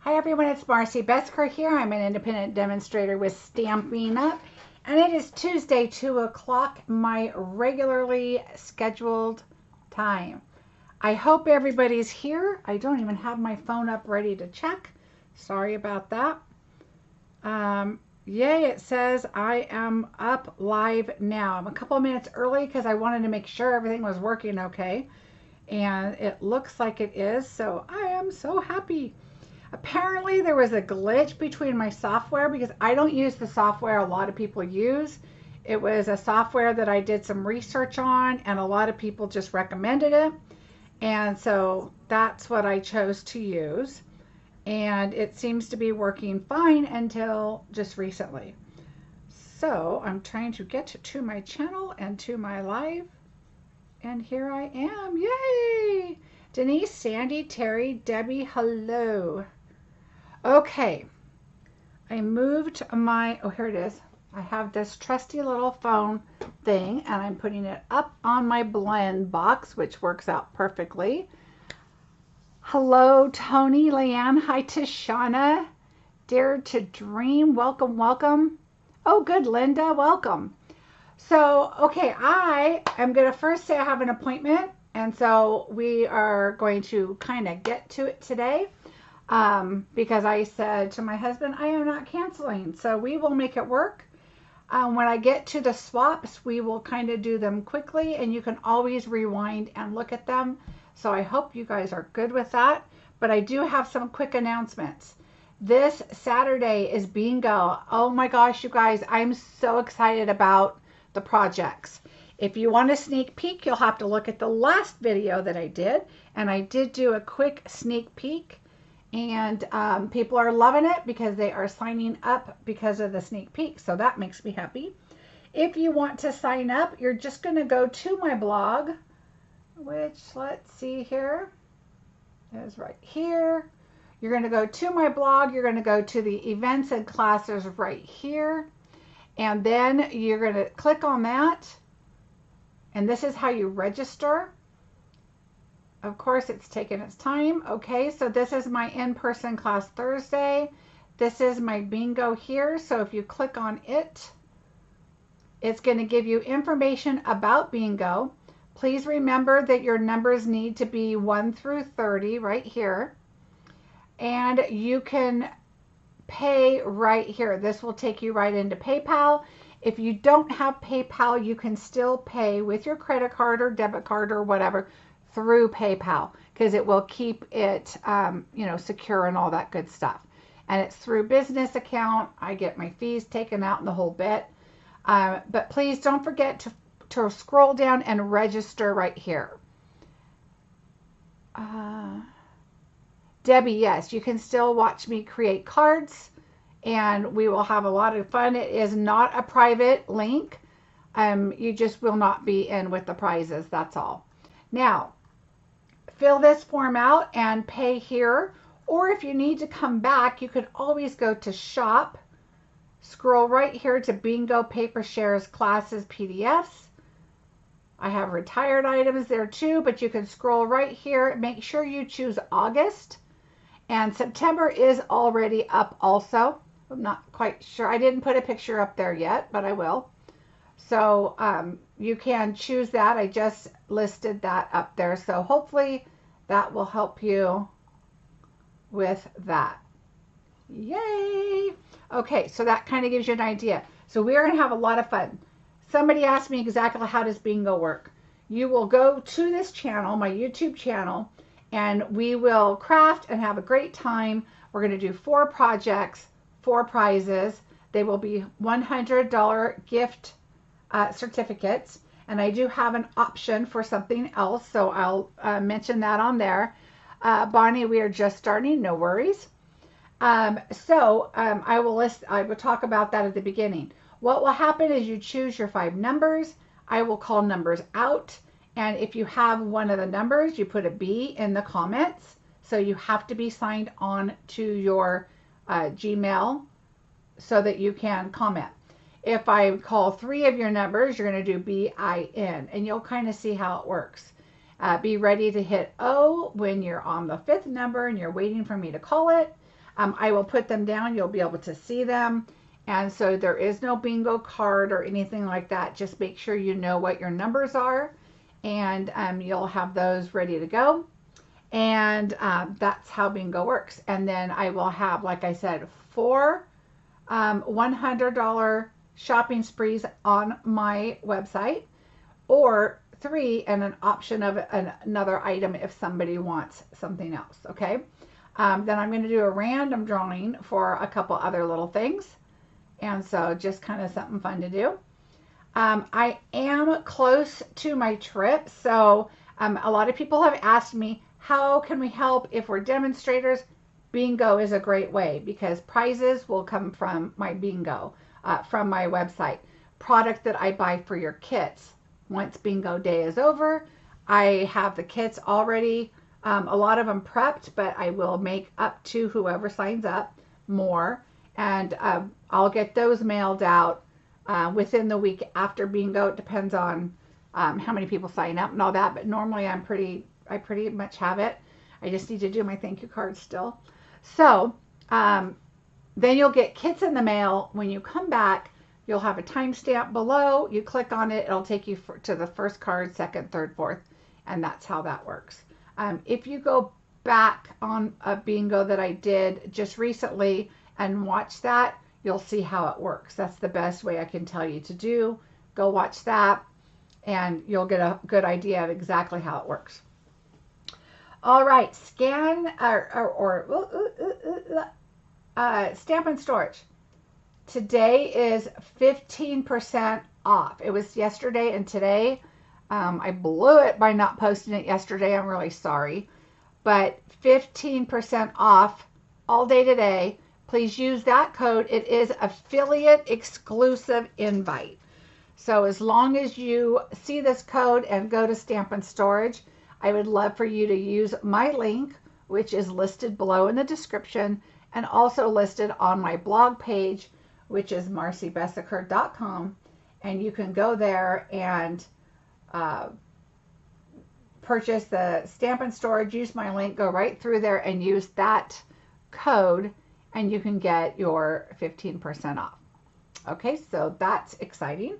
Hi everyone, it's Marcie Besecker here. I'm an independent demonstrator with Stamping Up, and it is Tuesday, 2 o'clock, my regularly scheduled time. I hope everybody's here. I don't even have my phone up ready to check. Sorry about that. Yay, it says I am up live now. I'm a couple of minutes early because I wanted to make sure everything was working okay, and it looks like it is, so I am so happy. Apparently there was a glitch between my software because I don't use the software a lot of people use. It was a software that I did some research on and a lot of people just recommended it. And so that's what I chose to use. And it seems to be working fine until just recently. So I'm trying to get to my channel and to my live. And here I am. Yay! Denise, Sandy, Terry, Debbie, hello. Okay, I moved my, oh, here it is. I have this trusty little phone thing, and I'm putting it up on my blend box, which works out perfectly. Hello, Tony, Leanne. Hi, Tishana. Dare to Dream. Welcome, welcome. Oh, good, Linda. Welcome. So, okay, I am going to first say I have an appointment, and so we are going to kind of get to it today. Because I said to my husband, I am not canceling. So we will make it work. When I get to the swaps, we will kind of do them quickly and you can always rewind and look at them. So I hope you guys are good with that. But I do have some quick announcements. This Saturday is bingo. Oh my gosh, you guys, I'm so excited about the projects. If you want a sneak peek, you'll have to look at the last video that I did. And I did do a quick sneak peek. And people are loving it because they are signing up because of the sneak peek. So that makes me happy. If you want to sign up, you're just going to go to my blog, which, let's see here, is right here. You're going to go to my blog. You're going to go to the events and classes right here. And then you're going to click on that. And this is how you register. Of course, it's taken its time. Okay, so this is my in-person class Thursday. This is my bingo here. So if you click on it, it's going to give you information about bingo. Please remember that your numbers need to be 1 through 30 right here. And you can pay right here. This will take you right into PayPal. If you don't have PayPal, you can still pay with your credit card or debit card or whatever through PayPal because it will keep it, secure and all that good stuff. And it's through business account. I get my fees taken out in the whole bit. But please don't forget to scroll down and register right here. Debbie, yes, you can still watch me create cards and we will have a lot of fun. It is not a private link. You just will not be in with the prizes. That's all. Now, fill this form out and pay here. Or if you need to come back, you could always go to shop, scroll right here to bingo, paper shares, classes, PDFs. I have retired items there too, but you can scroll right here. Make sure you choose August. And September is already up also. I'm not quite sure. I didn't put a picture up there yet, but I will. So you can choose that. I just listed that up there. So hopefully that will help you with that. Yay! Okay, so that kind of gives you an idea. So we're going to have a lot of fun. Somebody asked me exactly how does bingo work. You will go to this channel, my YouTube channel, and we will craft and have a great time. We're going to do 4 projects, 4 prizes. They will be $100 gift certificates, and I do have an option for something else, so I'll mention that on there. Bonnie, we are just starting, no worries. I will talk about that at the beginning. What will happen is you choose your 5 numbers. I will call numbers out, and if you have one of the numbers, you put a B in the comments. So you have to be signed on to your Gmail so that you can comment. If I call 3 of your numbers, you're going to do BIN, and you'll kind of see how it works. Be ready to hit O when you're on the 5th number and you're waiting for me to call it. I will put them down. You'll be able to see them. And so there is no bingo card or anything like that. Just make sure you know what your numbers are, and you'll have those ready to go. And that's how bingo works. And then I will have, like I said, 4 $100 shopping sprees on my website, or 3 and an option of another item if somebody wants something else. Okay. Then I'm going to do a random drawing for a couple other little things. And so just kind of something fun to do. I am close to my trip. So a lot of people have asked me, how can we help if we're demonstrators? Bingo is a great way, because prizes will come from my bingo, from my website. Product that I buy for your kits. Once bingo day is over, I have the kits already, a lot of them prepped, but I will make up to whoever signs up more. And I'll get those mailed out within the week after bingo. It depends on how many people sign up and all that, but normally I pretty much have it. I just need to do my thank you card still. So then you'll get kits in the mail. When you come back, you'll have a timestamp below. You click on it, it'll take you to the first card, second, third, fourth, and that's how that works. If you go back on a bingo that I did just recently and watch that, you'll see how it works. That's the best way I can tell you to do. Go watch that, and you'll get a good idea of exactly how it works. All right, scan Stamp and Storage. Today is 15% off. It was yesterday and today. I blew it by not posting it yesterday. I'm really sorry. But 15% off all day today. Please use that code. It is affiliate exclusive invite. So as long as you see this code and go to Stamp and Storage, I would love for you to use my link, which is listed below in the description and also listed on my blog page, which is marciebeseckerdesigns.com. And you can go there and purchase the Stamp and Storage, use my link, go right through there and use that code, and you can get your 15% off. Okay, so that's exciting.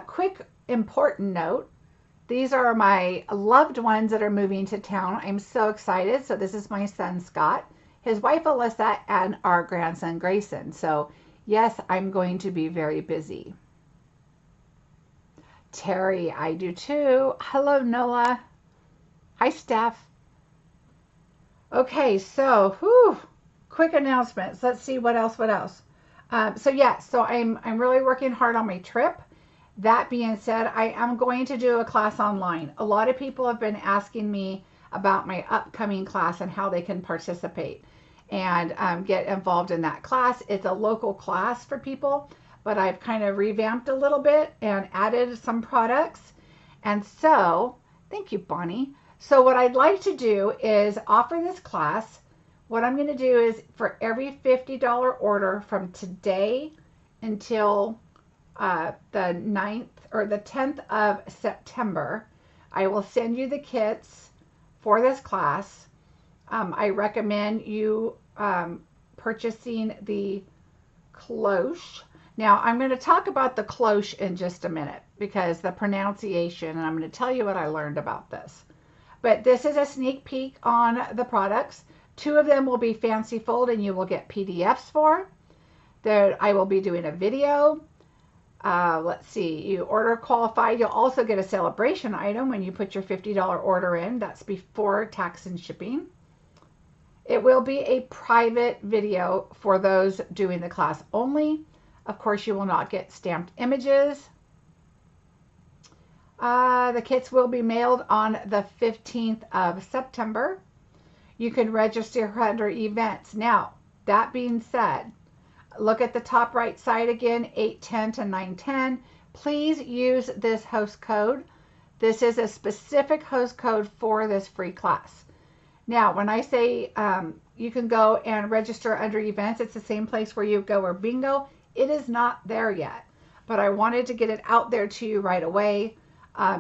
Quick important note. These are my loved ones that are moving to town. I'm so excited. So this is my son, Scott, his wife, Alyssa, and our grandson, Grayson. So yes, I'm going to be very busy. Terry, I do too. Hello, Noah. Hi, Steph. Okay, so quick announcements. Let's see what else. So I'm really working hard on my trip. That being said, I am going to do a class online. A lot of people have been asking me about my upcoming class and how they can participate and get involved in that class. It's a local class for people, but I've kind of revamped a little bit and added some products. And so, thank you, Bonnie. So what I'd like to do is offer this class. What I'm going to do is for every $50 order from today until the 9th or the 10th of September, I will send you the kits for this class. I recommend you purchasing the cloche. Now, I'm going to talk about the cloche in just a minute because the pronunciation, and I'm going to tell you what I learned about this. But this is a sneak peek on the products. 2 of them will be fancy fold, and you will get PDFs for. There, I will be doing a video. Let's see, you order qualified. You'll also get a sale-a-bration item when you put your $50 order in. That's before tax and shipping. It will be a private video for those doing the class only. Of course, you will not get stamped images. The kits will be mailed on the 15th of September. You can register under events. Now, that being said, look at the top right side again, 810 to 910. Please use this host code. This is a specific host code for this free class. Now, when I say you can go and register under events, it's the same place where you go or bingo. It is not there yet, but I wanted to get it out there to you right away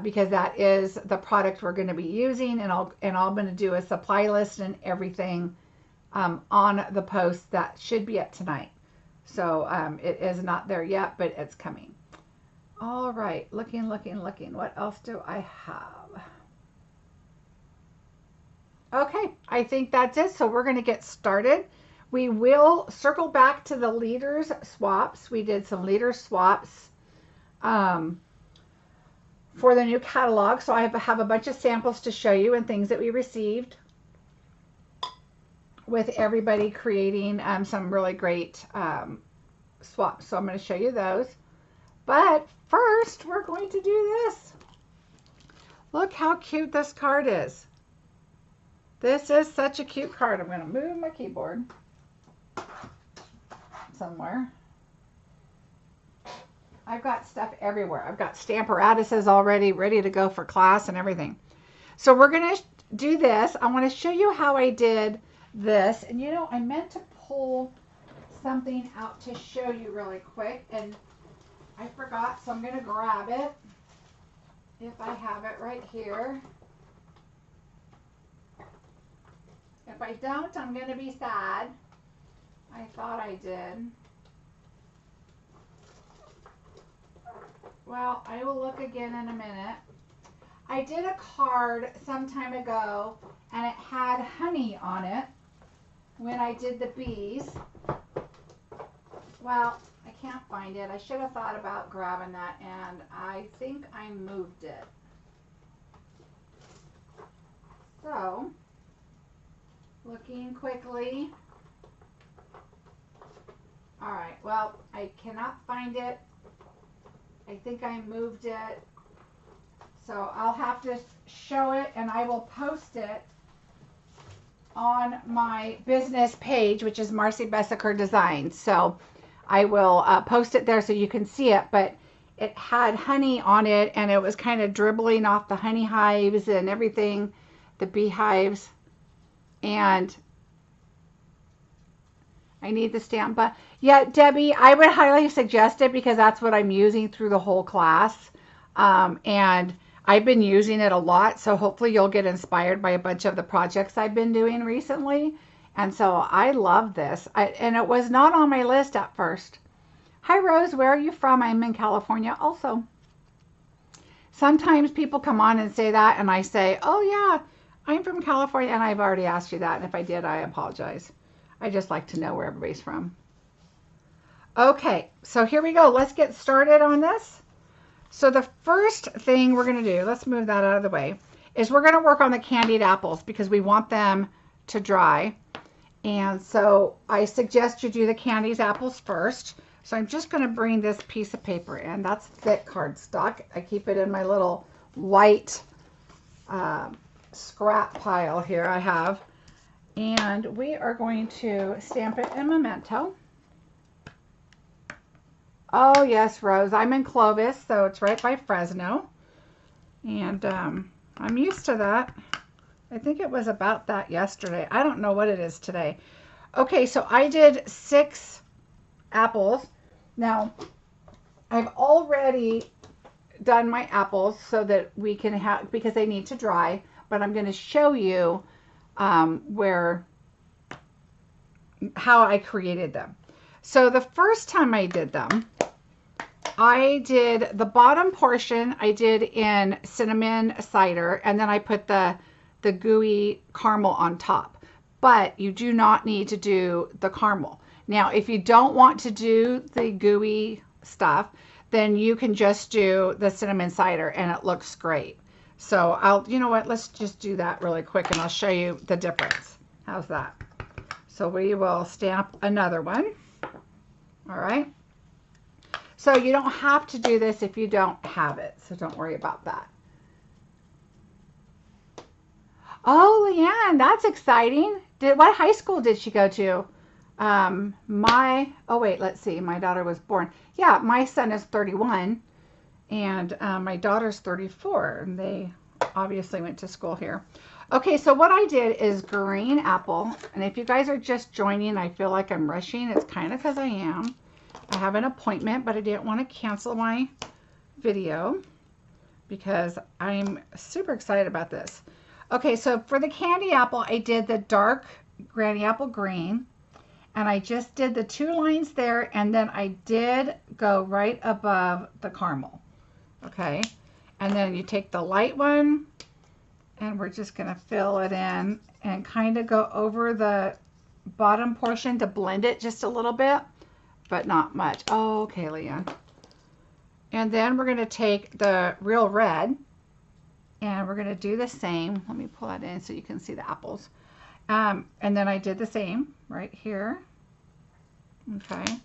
because that is the product we're going to be using, and I'm going to do a supply list and everything on the post that should be up tonight. So it is not there yet, but it's coming. All right, looking. What else do I have? Okay, I think that's it. So we're going to get started. We will circle back to the leaders swaps. We did some leader swaps for the new catalog. So I have a bunch of samples to show you and things that we received with everybody creating some really great swaps. So I'm going to show you those. But first, we're going to do this. Look how cute this card is. This is such a cute card. I'm going to move my keyboard somewhere. I've got stuff everywhere. I've got stamparatuses already ready to go for class and everything. So we're going to do this. I want to show you how I did this. And you know, I meant to pull something out to show you really quick, and I forgot, so I'm going to grab it if I have it right here. If I don't, I'm going to be sad. I thought I did. Well, I will look again in a minute. I did a card some time ago, and it had honey on it when I did the bees. Well, I can't find it. I should have thought about grabbing that, and I think I moved it. So, looking quickly. All right, well, I cannot find it. I think I moved it. So I'll have to show it, and I will post it on my business page, which is Marcie Besecker Designs. So I will post it there so you can see it, but it had honey on it, and it was kind of dribbling off the honey hives and everything, the beehives. And I need the stamp, but yeah, Debbie, I would highly suggest it because that's what I'm using through the whole class. And I've been using it a lot, so hopefully you'll get inspired by a bunch of the projects I've been doing recently. And so I love this. And it was not on my list at first. Hi, Rose. Where are you from? I'm in California also. Sometimes people come on and say that, and I say, oh, yeah, I'm from California. And I've already asked you that. And if I did, I apologize. I just like to know where everybody's from. Okay, so here we go. Let's get started on this. So the first thing we're going to do, let's move that out of the way, is we're going to work on the candied apples because we want them to dry. And so I suggest you do the candied apples first. So I'm just going to bring this piece of paper in. That's thick cardstock. I keep it in my little white scrap pile here I have. And we are going to stamp it in Memento. Oh, yes, Rose. I'm in Clovis, so it's right by Fresno. And I'm used to that. I think it was about that yesterday. I don't know what it is today. Okay, so I did 6 apples. Now, I've already done my apples so that we can have, because they need to dry, but I'm going to show you how I created them. So the first time I did them, I did the bottom portion, I did in cinnamon cider, and then I put the gooey caramel on top. But you do not need to do the caramel. Now, if you don't want to do the gooey stuff, then you can just do the cinnamon cider and it looks great. So you know what, let's just do that really quick and I'll show you the difference. How's that? So we will stamp another one. All right. So you don't have to do this if you don't have it. So don't worry about that. Oh, Leanne, that's exciting. What high school did she go to? Oh wait, let's see. My daughter was born. Yeah, my son is 31 and my daughter's 34 and they obviously went to school here. Okay, so what I did is green apple. And if you guys are just joining, I feel like I'm rushing. It's kind of because I am. I have an appointment, but I didn't want to cancel my video because I'm super excited about this. Okay, so for the candy apple, I did the dark Granny Apple Green. And I just did the 2 lines there, and then I did go right above the caramel. Okay, and then you take the light one, and we're just going to fill it in and kind of go over the bottom portion to blend it just a little bit, but not much. Oh, okay, Leah. And then we're going to take the real red, and we're going to do the same. Let me pull that in so you can see the apples. And then I did the same right here. Okay.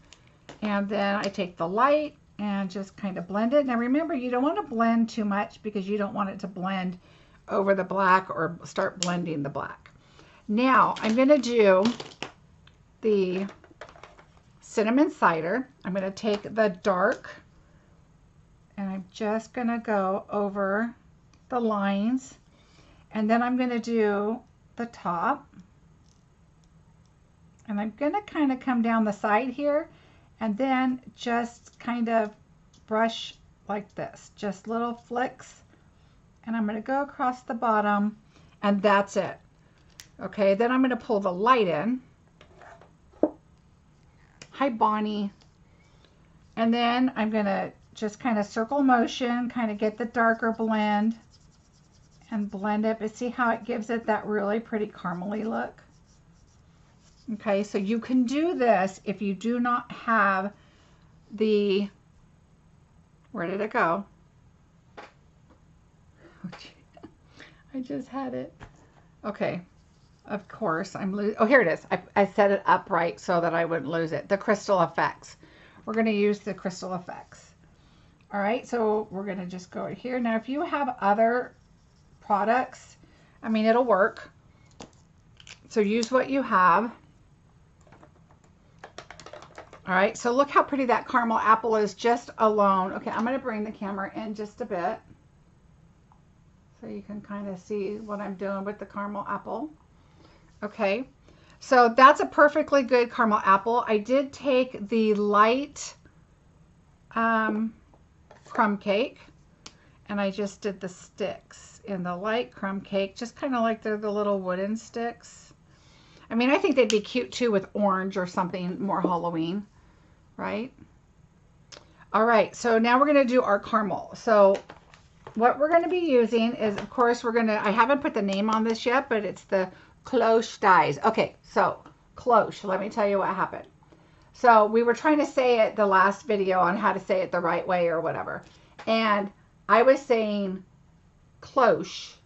And then I take the light and just kind of blend it. Now remember, you don't want to blend too much because you don't want it to blend over the black or start blending the black. Now I'm going to do the cinnamon cider. I'm going to take the dark, and I'm just going to go over the lines, and then I'm going to do the top, and I'm going to kind of come down the side here and then just kind of brush like this, just little flicks, and I'm going to go across the bottom, and that's it. Okay, then I'm going to pull the light in. Hi, Bonnie. And then I'm going to just kind of circle motion, kind of get the darker blend and blend it, but see how it gives it that really pretty caramely look. Okay, so you can do this if you do not have the, where did it go? I just had it. Okay, of course I'm losing. Oh, here it is. I set it up right so that I wouldn't lose it. The Crystal Effects. We're going to use the Crystal Effects. All right, so we're going to just go here. Now, if you have other products, I mean, it'll work. So use what you have. All right, so look how pretty that caramel apple is just alone. Okay, I'm going to bring the camera in just a bit so you can kind of see what I'm doing with the caramel apple. Okay, so that's a perfectly good caramel apple. I did take the light crumb cake, and I just did the sticks in the light crumb cake, just kind of like they're the little wooden sticks. I mean, I think they'd be cute too with orange or something more Halloween, right? All right, so now we're going to do our caramel. So what we're going to be using is, of course, I haven't put the name on this yet, but it's the Cloche dies. Okay, so Cloche, let me tell you what happened. So we were trying to say it the last video on how to say it the right way or whatever. And I was saying cloche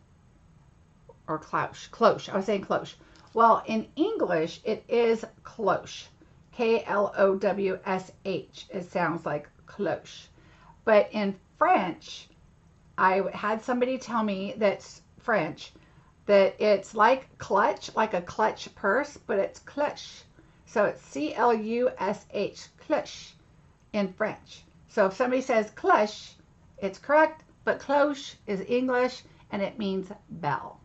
or cloche. Cloche. I was saying cloche. Well, in English, it is cloche. K-L-O-W-S-H. It sounds like cloche. But in French, I had somebody tell me that's French, that it's like clutch, like a clutch purse, but it's cloche. So it's C-L-U-S-H, cloche in French. So if somebody says cloche, it's correct, but cloche is English and it means bell.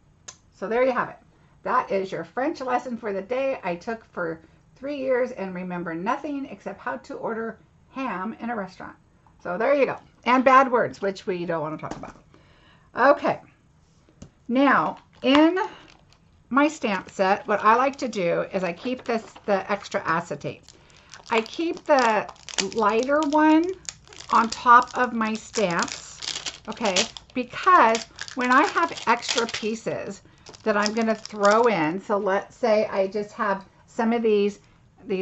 So there you have it. That is your French lesson for the day. I took for 3 years and remember nothing except how to order ham in a restaurant. So there you go. And bad words, which we don't want to talk about. Okay. Now, in my stamp set, what I like to do is I keep the extra acetate. I keep the lighter one on top of my stamps, okay, because when I have extra pieces that I'm going to throw in, so let's say I just have some of these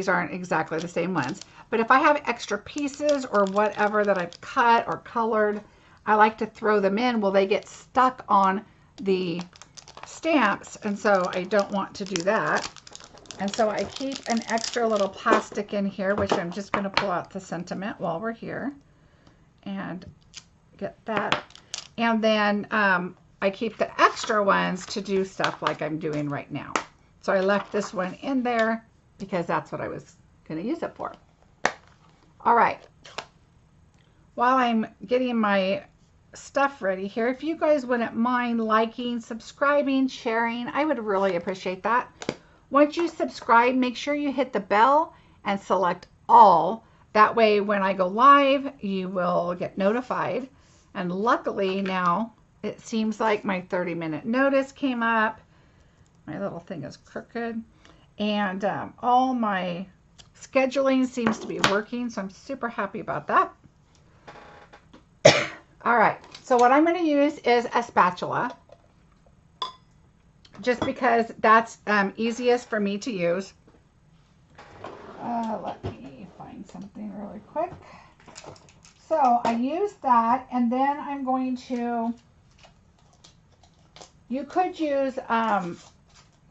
aren't exactly the same ones, but if I have extra pieces or whatever that I've cut or colored, I like to throw them in. Well, they get stuck on the stamps, and so I don't want to do that. And so I keep an extra little plastic in here, which I'm just going to pull out the sentiment while we're here and get that. And then I keep the extra ones to do stuff like I'm doing right now. So I left this one in there because that's what I was going to use it for. All right. While I'm getting my stuff ready here, if you guys wouldn't mind liking, subscribing, sharing, I would really appreciate that. Once you subscribe, make sure you hit the bell and select all. That way when I go live, you will get notified. And luckily now it seems like my 30-minute notice came up. My little thing is crooked. And all my scheduling seems to be working, so I'm super happy about that. All right, so what I'm going to use is a spatula, just because that's easiest for me to use. Let me find something really quick. So I use that, and then I'm going to, you could use, I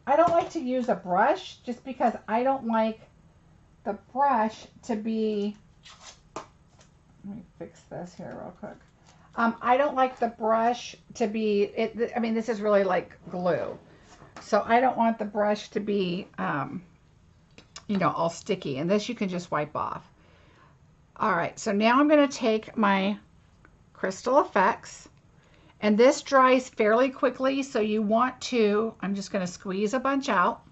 don't like to use a brush just because I don't like the brush to be, let me fix this here real quick. I don't like the brush to be, I mean, this is really like glue. So I don't want the brush to be, you know, all sticky. And this you can just wipe off. All right, so now I'm going to take my Crystal Effects. And this dries fairly quickly, so you want to, I'm just going to squeeze a bunch out.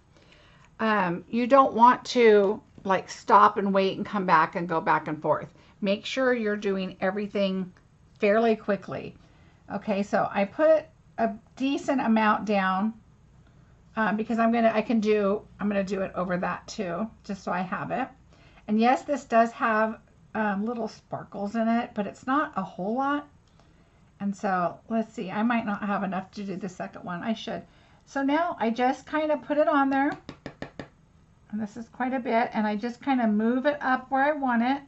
You don't want to like stop and wait and come back and go back and forth. Make sure you're doing everything fairly quickly. Okay, so I put a decent amount down because I'm gonna do it over that too, just so I have it. And yes, this does have little sparkles in it, but it's not a whole lot. And so let's see, I might not have enough to do the second one. I should. So now I just kind of put it on there, and this is quite a bit, and I just kind of move it up where I want it.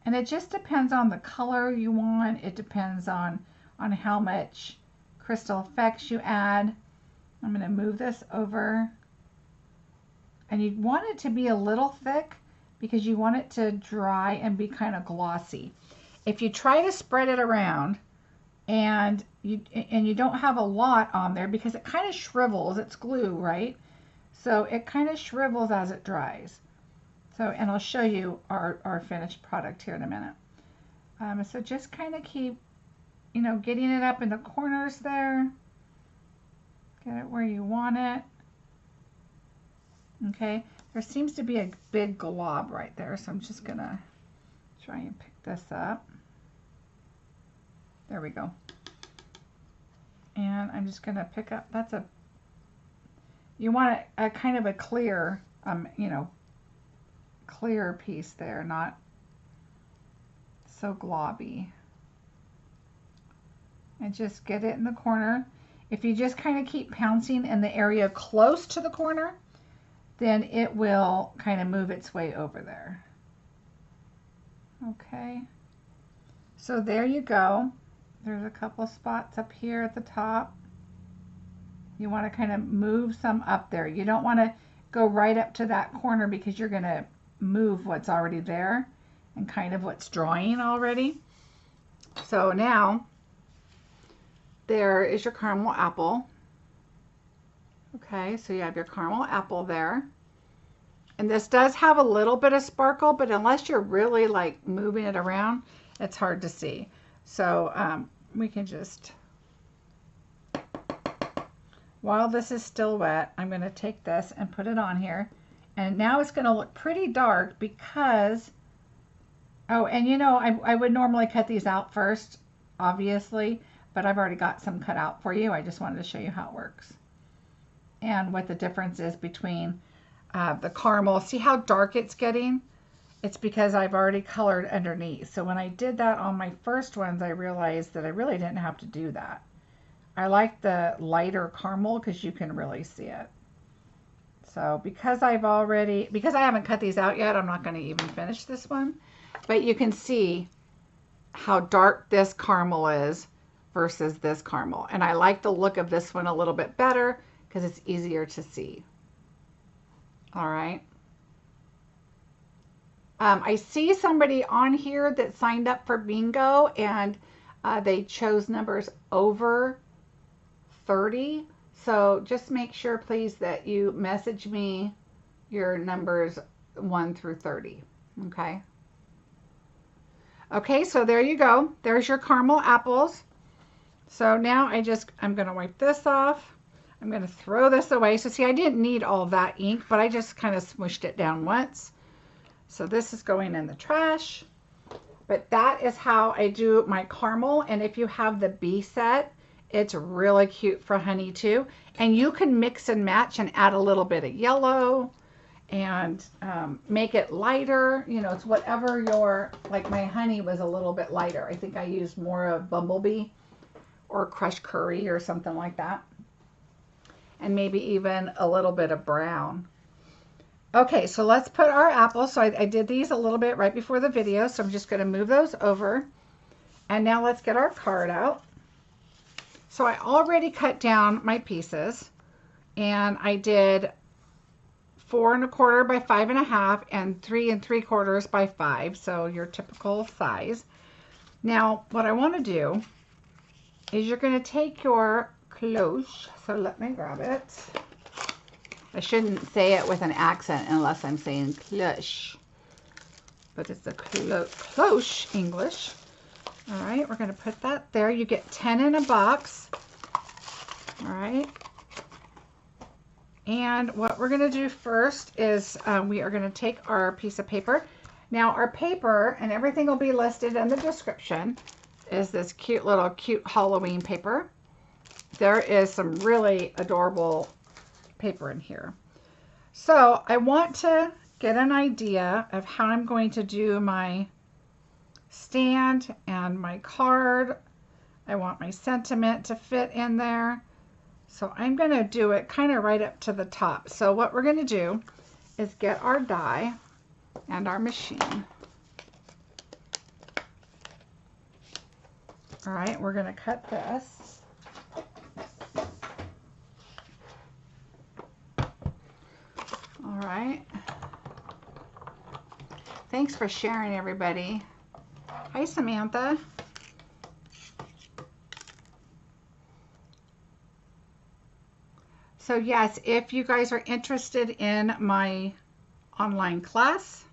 And it just depends on the color you want. It depends on how much Crystal Effects you add. I'm going to move this over. And you want it to be a little thick because you want it to dry and be kind of glossy. If you try to spread it around and you don't have a lot on there because it kind of shrivels, it's glue, right? So it kind of shrivels as it dries. So, and I'll show you our finished product here in a minute. So just kind of keep, you know, getting it up in the corners there. Get it where you want it. Okay, there seems to be a big glob right there, so I'm just gonna try and pick this up. There we go. And I'm just gonna pick up, you want a kind of a clear, you know, clear piece there, not so globby. And just get it in the corner. If you just kind of keep pouncing in the area close to the corner, then it will kind of move its way over there. Okay, so there you go. There's a couple spots up here at the top. You want to kind of move some up there. You don't want to go right up to that corner because you're going to move what's already there and kind of what's drying already. So now there is your caramel apple. Okay, so you have your caramel apple there. And this does have a little bit of sparkle, but unless you're really like moving it around, it's hard to see. So we can just, while this is still wet, I'm going to take this and put it on here. And now it's going to look pretty dark because, oh, and you know, I would normally cut these out first, obviously, but I've already got some cut out for you. I just wanted to show you how it works and what the difference is between the caramel. See how dark it's getting? It's because I've already colored underneath. So when I did that on my first ones, I realized that I really didn't have to do that. I like the lighter caramel because you can really see it. So because I haven't cut these out yet, I'm not going to even finish this one. But you can see how dark this caramel is versus this caramel. And I like the look of this one a little bit better because it's easier to see. All right. I see somebody on here that signed up for bingo and they chose numbers over 30. So just make sure, please, that you message me your numbers 1 through 30. Okay. Okay, so there you go. There's your caramel apples. So now I'm going to wipe this off. I'm going to throw this away. So see, I didn't need all that ink, but I just kind of smushed it down once. So this is going in the trash. But that is how I do my caramel. And if you have the B set, it's really cute for honey too. And you can mix and match and add a little bit of yellow. and make it lighter. You know, it's whatever your, like my honey was a little bit lighter. I think I used more of bumblebee or crushed curry or something like that. And maybe even a little bit of brown. Okay, so let's put our apples. So I did these a little bit right before the video, so I'm just going to move those over. And now let's get our card out. So I already cut down my pieces, and I did 4 1/4 by 5 1/2 and 3 3/4 by 5, so your typical size. Now what I want to do is you're going to take your cloche, so let me grab it. I shouldn't say it with an accent unless I'm saying cloche, but it's a cloche English. All right, we're going to put that there. You get 10 in a box. All right. And what we're going to do first is we are going to take our piece of paper. Now our paper, and everything will be listed in the description, is this cute Halloween paper. There is some really adorable paper in here. So I want to get an idea of how I'm going to do my stand and my card. I want my sentiment to fit in there. So I'm going to do it kind of right up to the top. So what we're going to do is get our die and our machine. All right, we're going to cut this. All right. Thanks for sharing, everybody. Hi, Samantha. So yes, if you guys are interested in my online class,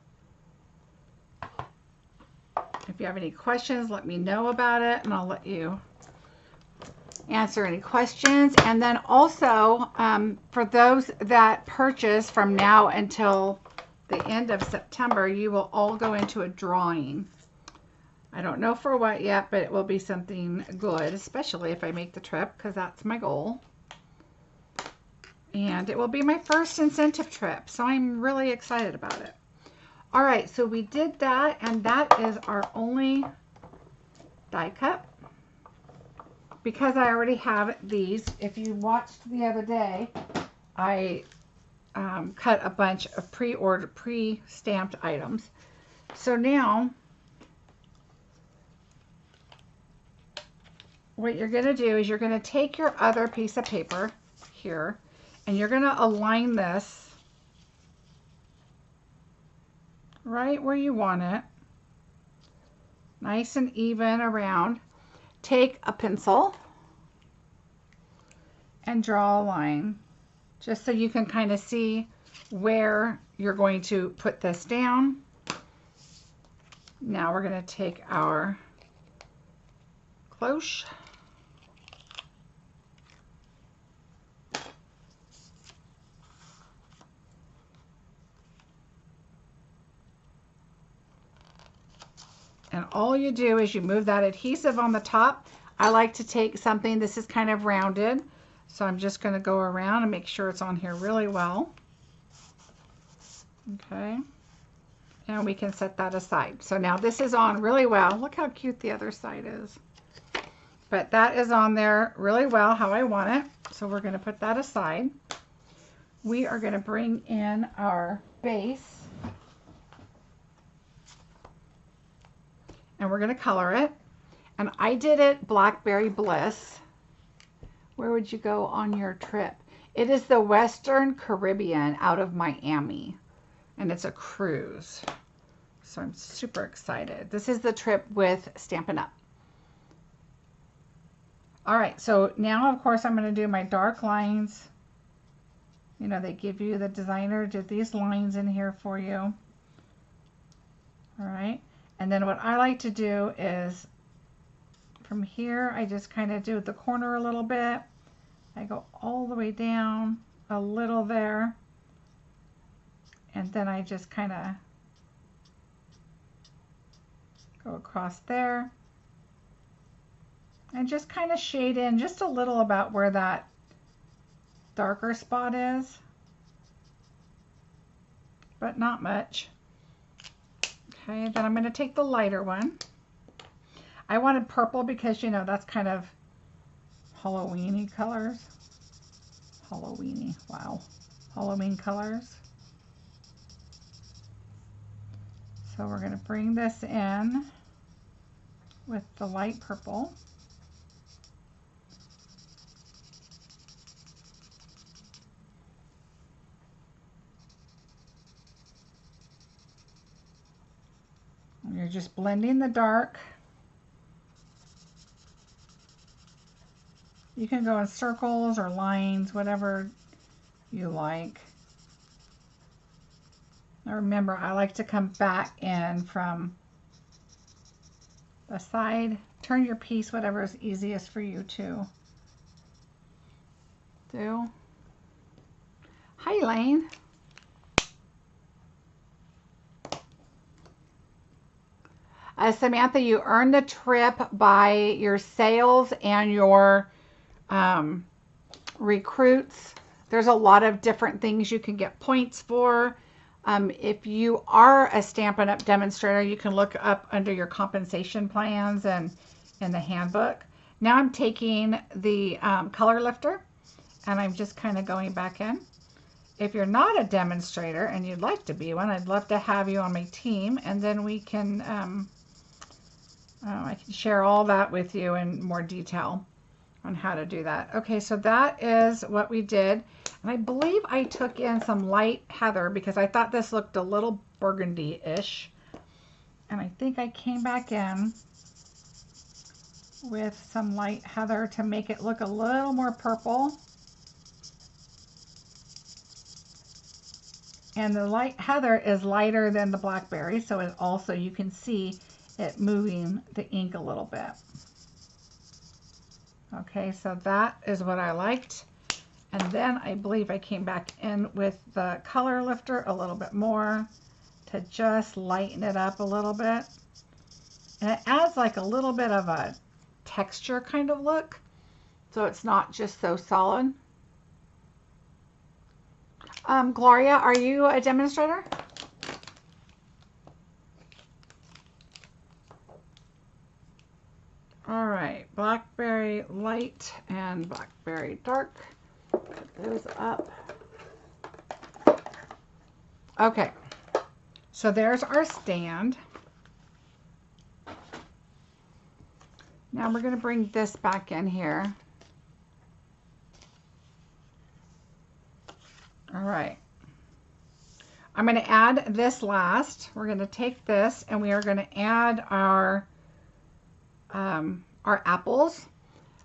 if you have any questions, let me know about it, and I'll let you answer any questions. And then also, for those that purchase from now until the end of September, you will all go into a drawing. I don't know for what yet, but it will be something good, especially if I make the trip, because that's my goal. And it will be my first incentive trip, so I'm really excited about it. All right, so we did that, and that is our only die cut. Because I already have these, if you watched the other day, I cut a bunch of pre-stamped items. So now, what you're going to do is you're going to take your other piece of paper here, and you're going to align this right where you want it, nice and even around. Take a pencil and draw a line, just so you can kind of see where you're going to put this down. Now we're going to take our cloche . And all you do is you move that adhesive on the top. I like to take something, this is kind of rounded, so I'm just going to go around and make sure it's on here really well. Okay. And we can set that aside. So now this is on really well. Look how cute the other side is. But that is on there really well how I want it. So we're going to put that aside. We are going to bring in our base. And we're going to color it. And I did it Blackberry Bliss. Where would you go on your trip? It is the Western Caribbean out of Miami. And it's a cruise. So I'm super excited. This is the trip with Stampin' Up! All right, so now of course I'm going to do my dark lines. You know, they give you, the designer did these lines in here for you. All right. And then what I like to do is from here, I just kind of do the corner a little bit. I go all the way down a little there. And then I just kind of go across there. And just kind of shade in just a little about where that darker spot is. but not much. Okay, then I'm going to take the lighter one. I wanted purple because, you know, that's kind of Halloween-y colors. Halloween-y, wow. Halloween colors. So we're going to bring this in with the light purple. And you're just blending the dark. You can go in circles or lines, whatever you like. Now remember, I like to come back in from the side. Turn your piece, whatever is easiest for you to do. Hi, Elaine. Samantha, you earn the trip by your sales and your recruits. There's a lot of different things you can get points for. If you are a Stampin' Up! Demonstrator, you can look up under your compensation plans and in the handbook. Now I'm taking the color lifter and I'm just kind of going back in. If you're not a demonstrator and you'd like to be one, I'd love to have you on my team, and then we can I can share all that with you in more detail on how to do that. Okay, so that is what we did. And I believe I took in some light heather because I thought this looked a little burgundy-ish. And I think I came back in with some light heather to make it look a little more purple. And the light heather is lighter than the blackberry, so it also, you can see it moving the ink a little bit. Okay, so that is what I liked. And then I believe I came back in with the color lifter a little bit more to just lighten it up a little bit. And it adds like a little bit of a texture kind of look, so it's not just so solid. Gloria, are you a demonstrator? All right, blackberry light and blackberry dark. Put those up. Okay, so there's our stand. Now we're going to bring this back in here. All right. I'm going to add this last. We're going to take this and we are going to add our apples.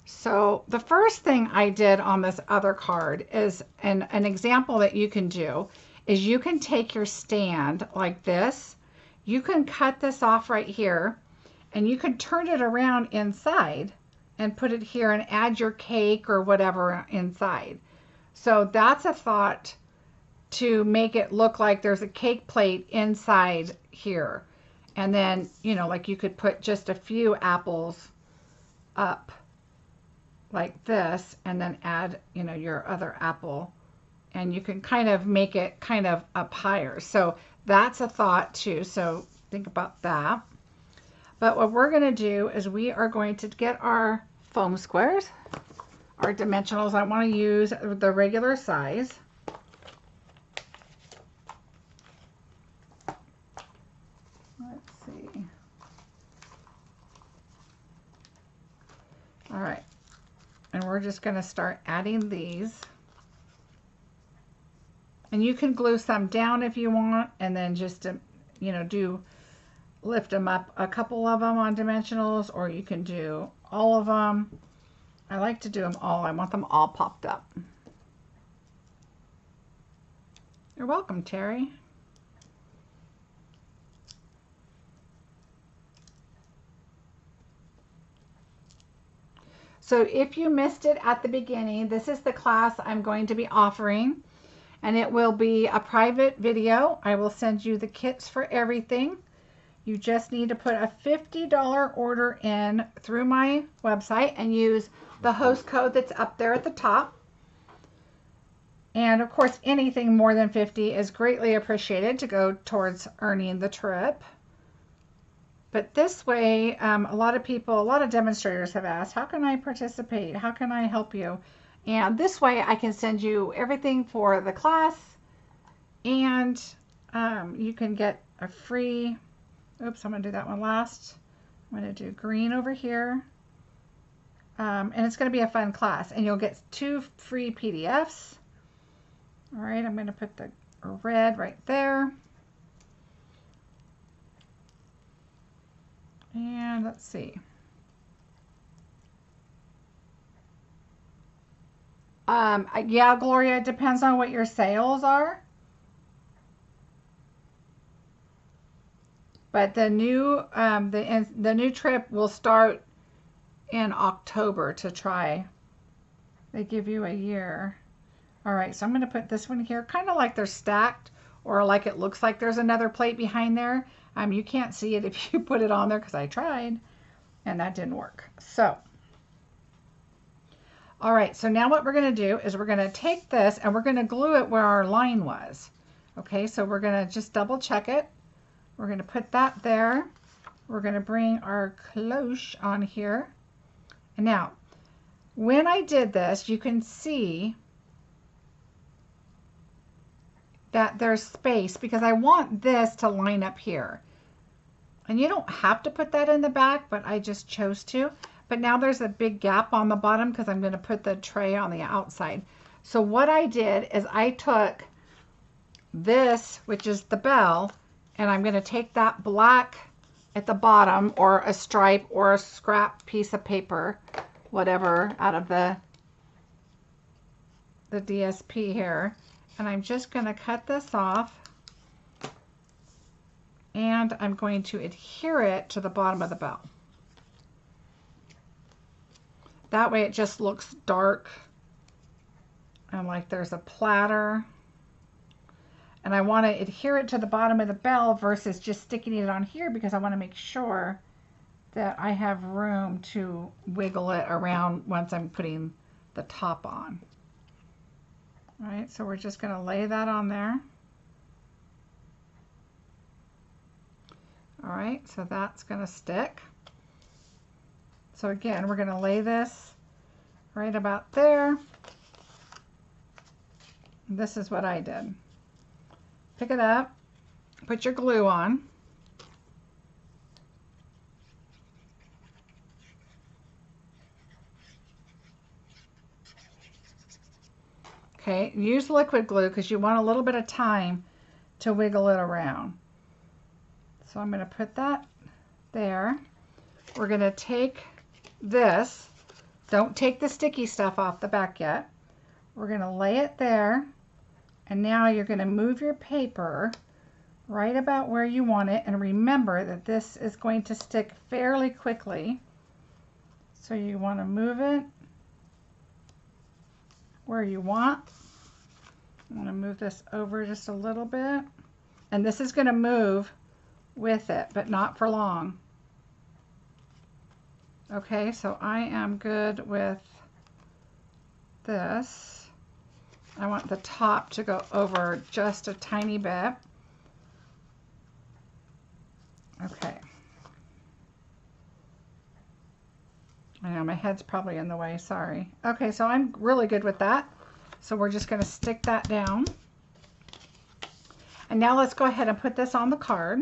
So the first thing I did on this other card is an example that you can do is you can take your stand like this. You can cut this off right here and you can turn it around inside and put it here and add your cake or whatever inside. So that's a thought to make it look like there's a cake plate inside here. And then, you know, like you could put just a few apples up like this and then add, you know, your other apple. And you can kind of make it kind of up higher. So that's a thought too. So think about that. But what we're going to do is we are going to get our foam squares, our dimensionals. I want to use the regular size. Let's see. All right. And we're just going to start adding these. And you can glue some down if you want, and then just, you know, lift them up, a couple of them on dimensionals, or you can do all of them. I like to do them all. I want them all popped up. You're welcome, Terry. So if you missed it at the beginning, this is the class I'm going to be offering, and it will be a private video. I will send you the kits for everything. You just need to put a $50 order in through my website and use the host code that's up there at the top. And of course, anything more than 50 is greatly appreciated to go towards earning the trip. But this way, a lot of demonstrators have asked, how can I participate? How can I help you? And this way I can send you everything for the class, and you can get a free, oops, I'm gonna do that one last. I'm gonna do green over here. And it's gonna be a fun class, and you'll get 2 free PDFs. All right, I'm gonna put the red right there. And let's see. Yeah, Gloria, it depends on what your sales are. But the new trip will start in October to try. They give you a year. All right, so I'm going to put this one here, kind of like they're stacked, or like it looks like there's another plate behind there. You can't see it if you put it on there because I tried, and that didn't work. So, all right, so now what we're going to do is we're going to take this and we're going to glue it where our line was. Okay, so we're going to just double check it. We're going to put that there. We're going to bring our cloche on here. And now, when I did this, you can see that there's space because I want this to line up here. And you don't have to put that in the back, but I just chose to. But now there's a big gap on the bottom because I'm going to put the tray on the outside. So what I did is I took this, which is the bell, and I'm going to take that black at the bottom, or a stripe or a scrap piece of paper, whatever, out of the DSP here. And I'm just going to cut this off, and I'm going to adhere it to the bottom of the bell. That way it just looks dark and like there's a platter. And I want to adhere it to the bottom of the bell versus just sticking it on here because I want to make sure that I have room to wiggle it around once I'm putting the top on. All right, so we're just going to lay that on there. All right, so that's going to stick. So again, we're going to lay this right about there. This is what I did. Pick it up, put your glue on. Okay, use liquid glue because you want a little bit of time to wiggle it around. So I'm going to put that there. We're going to take this. Don't take the sticky stuff off the back yet. We're going to lay it there. And now you're going to move your paper right about where you want it. And remember that this is going to stick fairly quickly. So you want to move it where you want. I want to move this over just a little bit. And this is going to move with it, but not for long. Okay, so I am good with this. I want the top to go over just a tiny bit. Okay. I know my head's probably in the way, sorry. Okay, so I'm really good with that. So we're just going to stick that down. And now let's go ahead and put this on the card.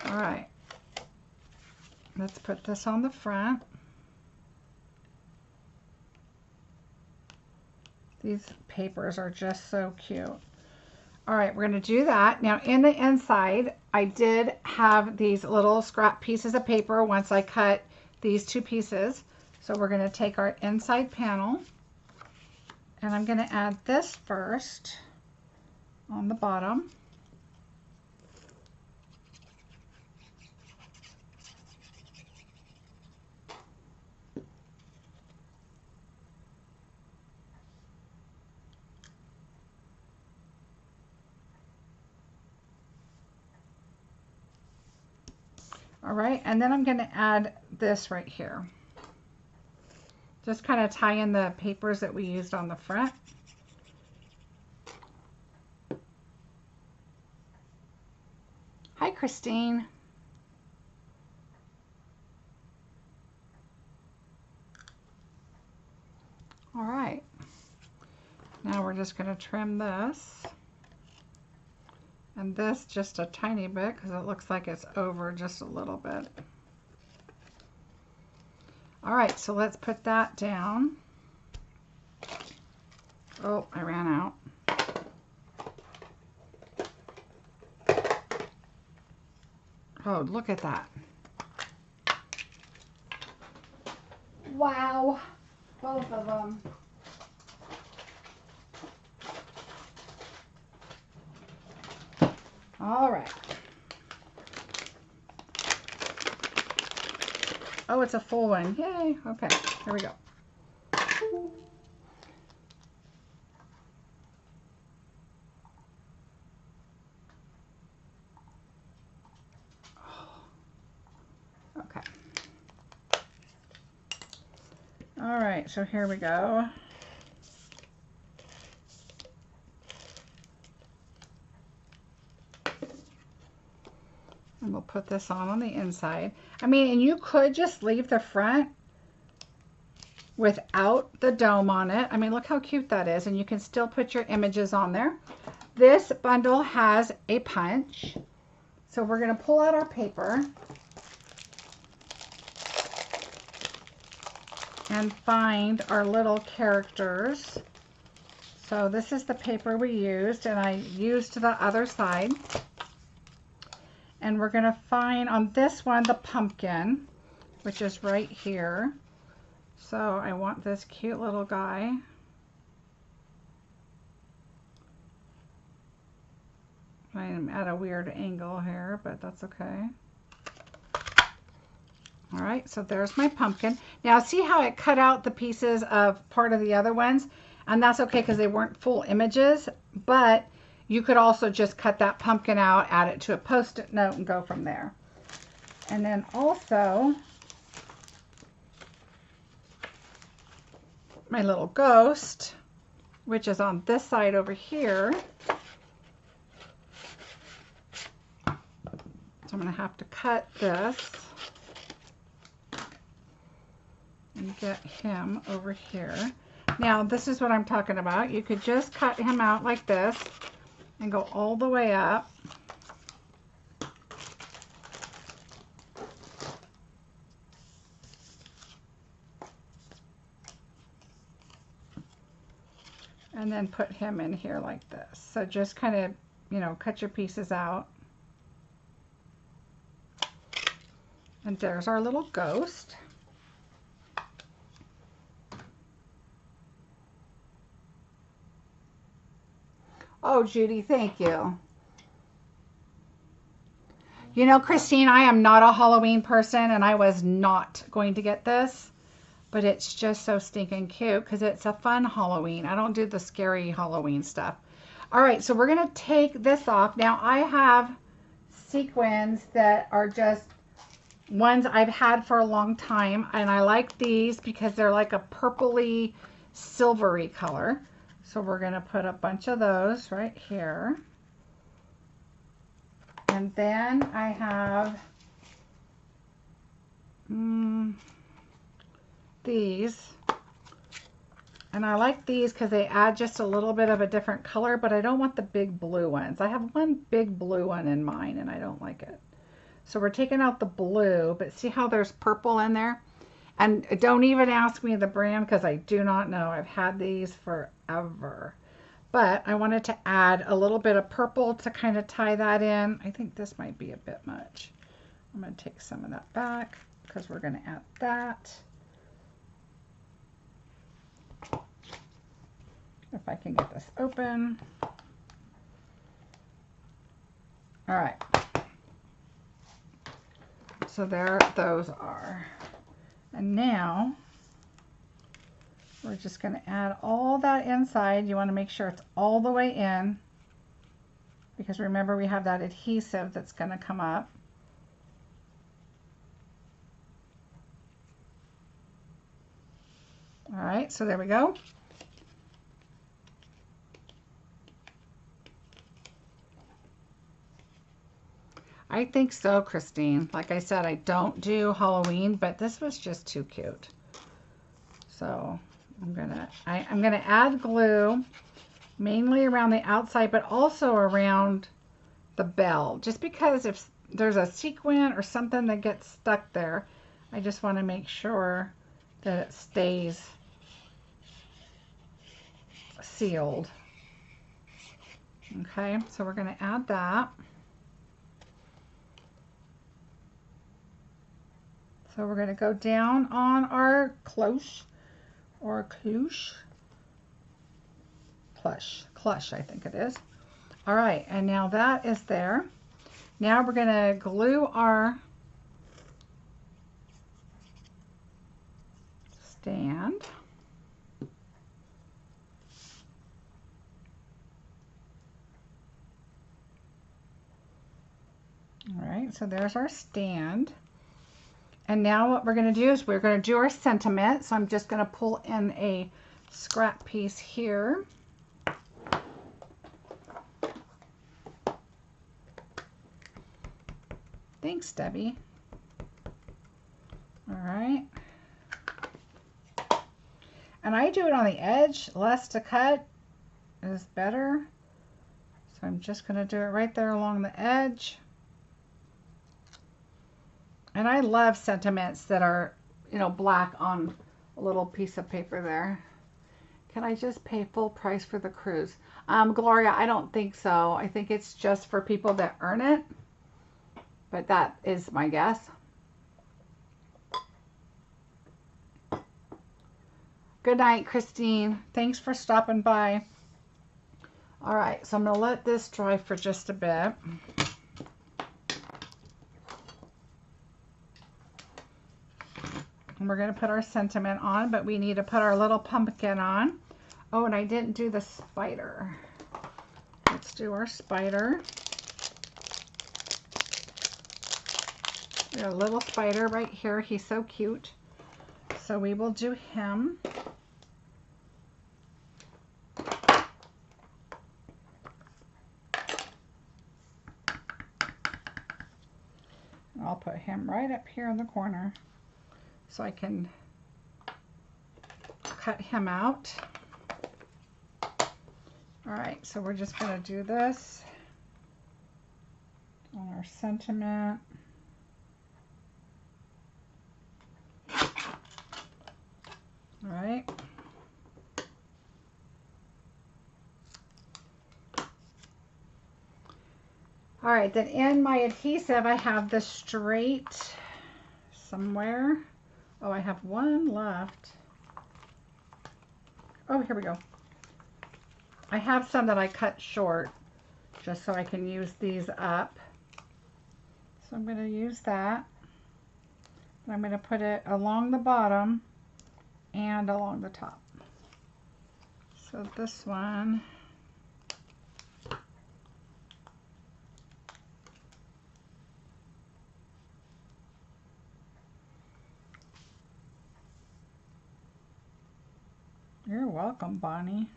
All right, let's put this on the front. These papers are just so cute. All right, we're going to do that. Now in the inside, I did have these little scrap pieces of paper once I cut these 2 pieces. So we're going to take our inside panel, and I'm going to add this first on the bottom. All right, and then I'm going to add this right here. Just kind of tie in the papers that we used on the front. Hi, Christine. All right, now we're just going to trim this. And this just a tiny bit because it looks like it's over just a little bit. All right, so let's put that down. Oh, I ran out. Oh, look at that. Wow, both of them. All right. Oh, it's a full one. Yay. Okay, here we go. Okay. All right, so here we go. And we'll put this on the inside. I mean, and you could just leave the front without the dome on it. I mean, look how cute that is. And you can still put your images on there. This bundle has a punch. So we're going to pull out our paper and find our little characters. So this is the paper we used, and I used the other side. And we're going to find on this one the pumpkin, which is right here. So I want this cute little guy. I'm at a weird angle here, but that's okay. All right, so there's my pumpkin. Now see how it cut out the pieces of part of the other ones? And that's okay because they weren't full images, but you could also just cut that pumpkin out, add it to a Post-it note, and go from there. And then also my little ghost, which is on this side over here. So I'm going to have to cut this and get him over here. Now this is what I'm talking about. You could just cut him out like this and go all the way up. And then put him in here like this. So just kind of, you know, cut your pieces out. And there's our little ghost. Oh, Judy, thank you. You know, Christine, I am not a Halloween person, and I was not going to get this, but it's just so stinking cute because it's a fun Halloween. I don't do the scary Halloween stuff. All right, so we're going to take this off. Now, I have sequins that are just ones I've had for a long time, and I like these because they're like a purpley, silvery color. So we're going to put a bunch of those right here. And then I have these. And I like these because they add just a little bit of a different color, but I don't want the big blue ones. I have one big blue one in mine, and I don't like it. So we're taking out the blue, but see how there's purple in there? And don't even ask me the brand because I do not know. I've had these forever. But I wanted to add a little bit of purple to kind of tie that in. I think this might be a bit much. I'm going to take some of that back because we're going to add that. If I can get this open. All right. So there those are. And now we're just going to add all that inside. You want to make sure it's all the way in because remember we have that adhesive that's going to come up. All right, so there we go. I think so, Christine. Like I said, I don't do Halloween, but this was just too cute. So I'm gonna add glue mainly around the outside, but also around the bell, just because if there's a sequin or something that gets stuck there, I just want to make sure that it stays sealed. Okay, so we're going to add that. So we're going to go down on our cloche, or cloche, I think it is. All right, and now that is there. Now we're going to glue our stand. All right, so there's our stand. And now what we're going to do is we're going to do our sentiment. So I'm just going to pull in a scrap piece here. Thanks, Debbie. All right. And I do it on the edge. Less to cut is better. So I'm just going to do it right there along the edge. And I love sentiments that are, you know, black on a little piece of paper there. Can I just pay full price for the cruise? Gloria, I don't think so. I think it's just for people that earn it. But that is my guess. Good night, Christine. Thanks for stopping by. All right, so I'm going to let this dry for just a bit. And we're going to put our sentiment on, but we need to put our little pumpkin on. Oh, and I didn't do the spider. Let's do our spider. We got a little spider right here. He's so cute. So we will do him. And I'll put him right up here in the corner so I can cut him out. All right, so we're just going to do this on our sentiment. All right. All right, then in my adhesive, I have the straight somewhere. Oh, I have one left. Oh, here we go. I have some that I cut short just so I can use these up. So I'm going to use that. And I'm going to put it along the bottom and along the top. So this one. You're welcome, Bonnie.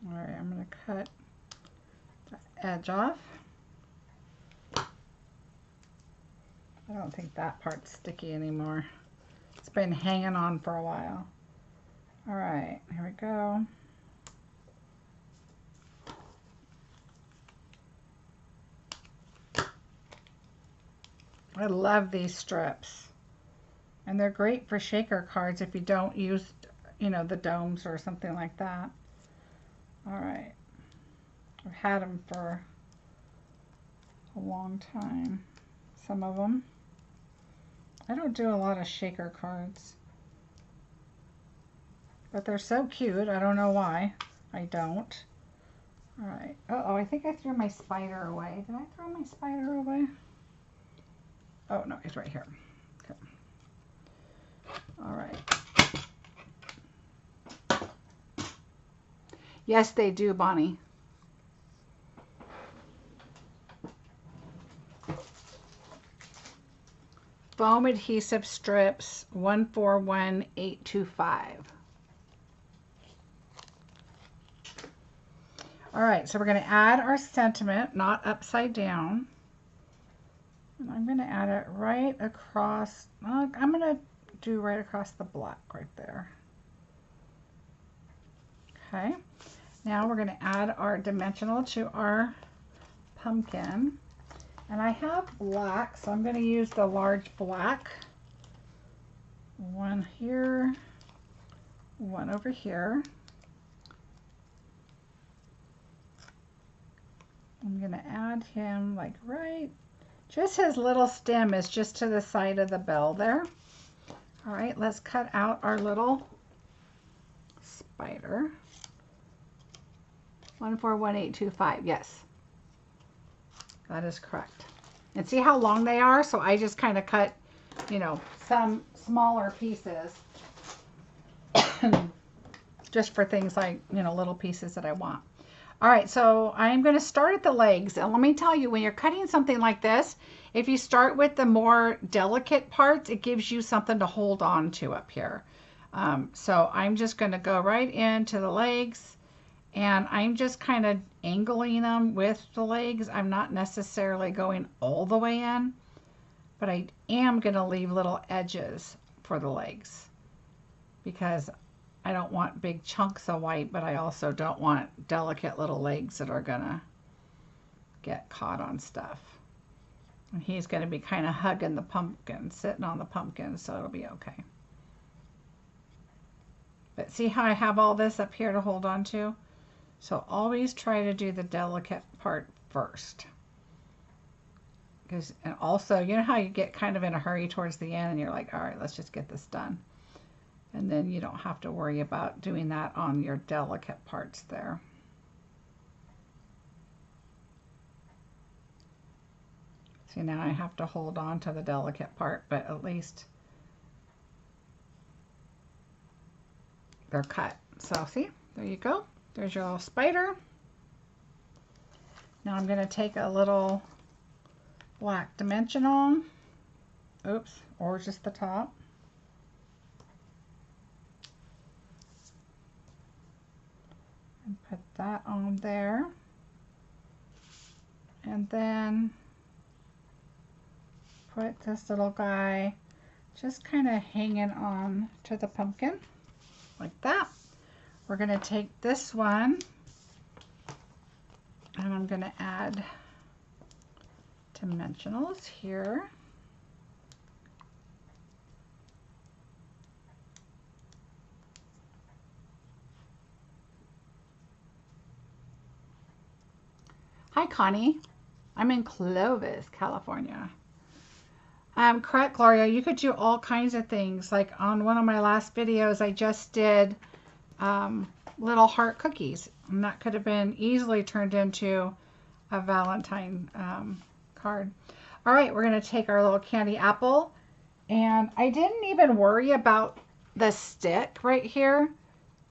All right, I'm going to cut the edge off. I don't think that part's sticky anymore. It's been hanging on for a while. All right, here we go. I love these strips. And they're great for shaker cards if you don't use, you know, the domes or something like that. All right. I've had them for a long time. Some of them. I don't do a lot of shaker cards. But they're so cute. I don't know why I don't. All right. Uh-oh, I think I threw my spider away. Did I throw my spider away? Oh, no, it's right here. Okay. All right. Yes, they do, Bonnie. foam adhesive strips 141825. All right, so we're going to add our sentiment, not upside down. And I'm going to add it right across, I'm going to do right across the black right there. Okay, now we're going to add our dimensional to our pumpkin. And I have black, so I'm going to use the large black. One here, one over here. I'm going to add him like right, just his little stem is just to the side of the bell there. All right, let's cut out our little spider. 141825, yes. That is correct. And see how long they are? So I just kind of cut, you know, some smaller pieces just for things like, you know, little pieces that I want. All right, so I'm going to start at the legs. And let me tell you, when you're cutting something like this, if you start with the more delicate parts, it gives you something to hold on to up here. So I'm just going to go right into the legs, and I'm just kind of angling them with the legs. I'm not necessarily going all the way in, but I am going to leave little edges for the legs because I don't want big chunks of white, but I also don't want delicate little legs that are gonna get caught on stuff. And he's gonna be kind of hugging the pumpkin, sitting on the pumpkin, so it'll be okay. But see how I have all this up here to hold on to? So always try to do the delicate part first. And also, you know how you get kind of in a hurry towards the end and you're like, all right, let's just get this done. And then you don't have to worry about doing that on your delicate parts there. See, now I have to hold on to the delicate part, but at least they're cut. So see, there you go. There's your little spider. Now I'm going to take a little black dimensional. Oops, or just the top. And put that on there. And then put this little guy just kind of hanging on to the pumpkin like that. We're going to take this one and I'm going to add dimensionals here. Hi, Connie. I'm in Clovis, California. Correct, Gloria. You could do all kinds of things. Like on one of my last videos, I just did little heart cookies. And that could have been easily turned into a Valentine card. All right, we're going to take our little candy apple. And I didn't even worry about the stick right here.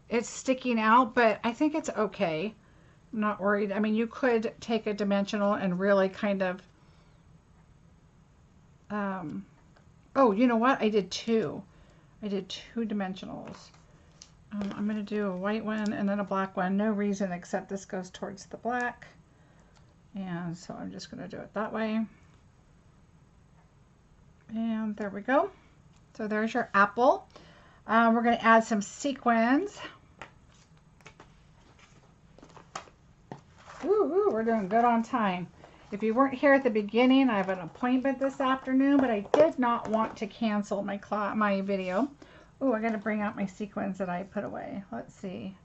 It's sticking out, but I think it's okay. I'm not worried. I mean, you could take a dimensional and really kind of, oh, you know what? I did two dimensionals. I'm going to do a white one and then a black one. No reason except this goes towards the black. And so I'm just going to do it that way. And there we go. So there's your apple. We're going to add some sequins. Ooh, we're doing good on time. If you weren't here at the beginning, I have an appointment this afternoon, but I did not want to cancel my video. Ooh, I got to bring out my sequins that I put away. Let's see.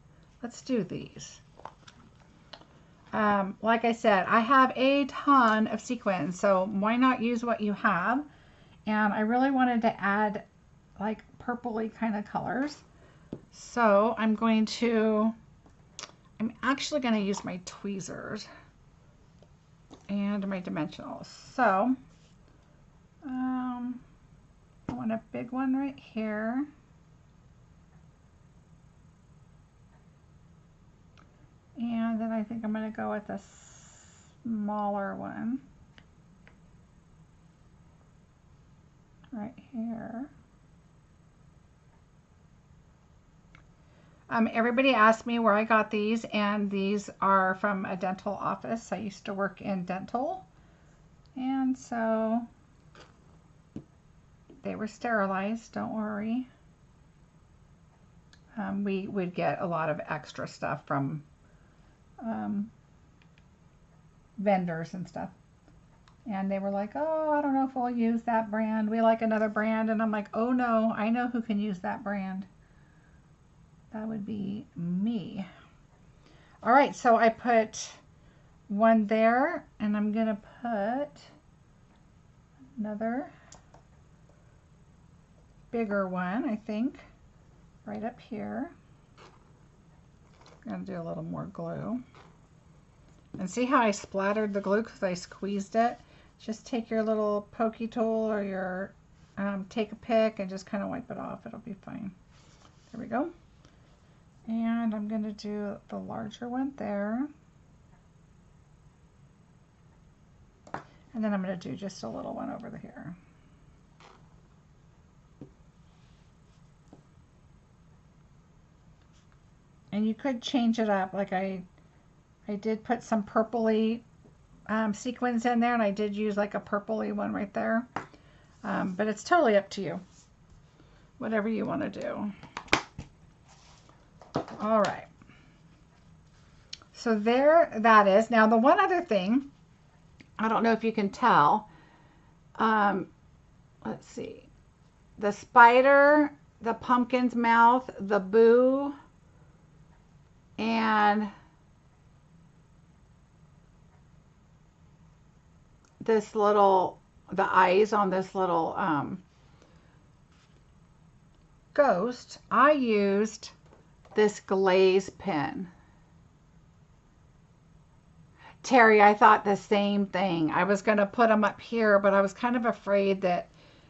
Let's do these. Like I said, I have a ton of sequins, so why not use what you have? And I really wanted to add like purpley kind of colors. So I'm actually going to use my tweezers and my dimensionals. So I want a big one right here. And then I think I'm going to go with a smaller one right here. Everybody asked me where I got these, and these are from a dental office. I used to work in dental, and so they were sterilized, don't worry. We would get a lot of extra stuff from vendors and stuff. And they were like, oh, I don't know if we'll use that brand. We like another brand. And I'm like, oh no, I know who can use that brand. That would be me. All right, so I put one there, and I'm gonna put another bigger one, I think, right up here. I'm gonna do a little more glue. And see how I splattered the glue because I squeezed it? Just take your little pokey tool or your, take a pick and just kind of wipe it off. It'll be fine. There we go. And I'm going to do the larger one there. And then I'm going to do just a little one over here. And you could change it up. Like I did put some purpley sequins in there, and I did use like a purpley one right there. But it's totally up to you. Whatever you want to do. All right. So there that is. Now the one other thing, I don't know if you can tell. Let's see. The spider, the pumpkin's mouth, the boo, and this little, the eyes on this little ghost, I used this glaze pen. Terry, I thought the same thing. I was going to put them up here, but I was kind of afraid that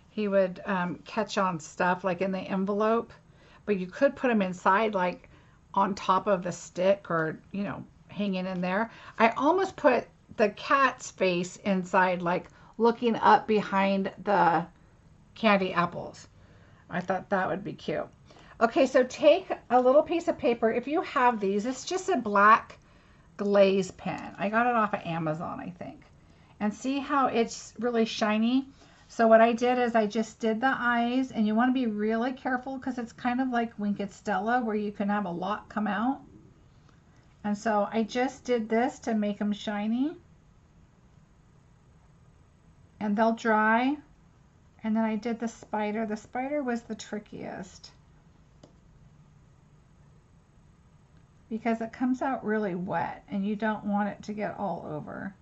he would catch on stuff like in the envelope. But you could put them inside, like on top of the stick, or, you know, hanging in there. I almost put the cat's face inside, like looking up behind the candy apples. I thought that would be cute. Okay, so take a little piece of paper. If you have these, it's just a black glaze pen. I got it off of Amazon, I think. And see how it's really shiny? So what I did is I just did the eyes, and you want to be really careful because it's kind of like Winked Stella where you can have a lot come out. And so I just did this to make them shiny. And they'll dry. And then I did the spider. The spider was the trickiest because it comes out really wet and you don't want it to get all over.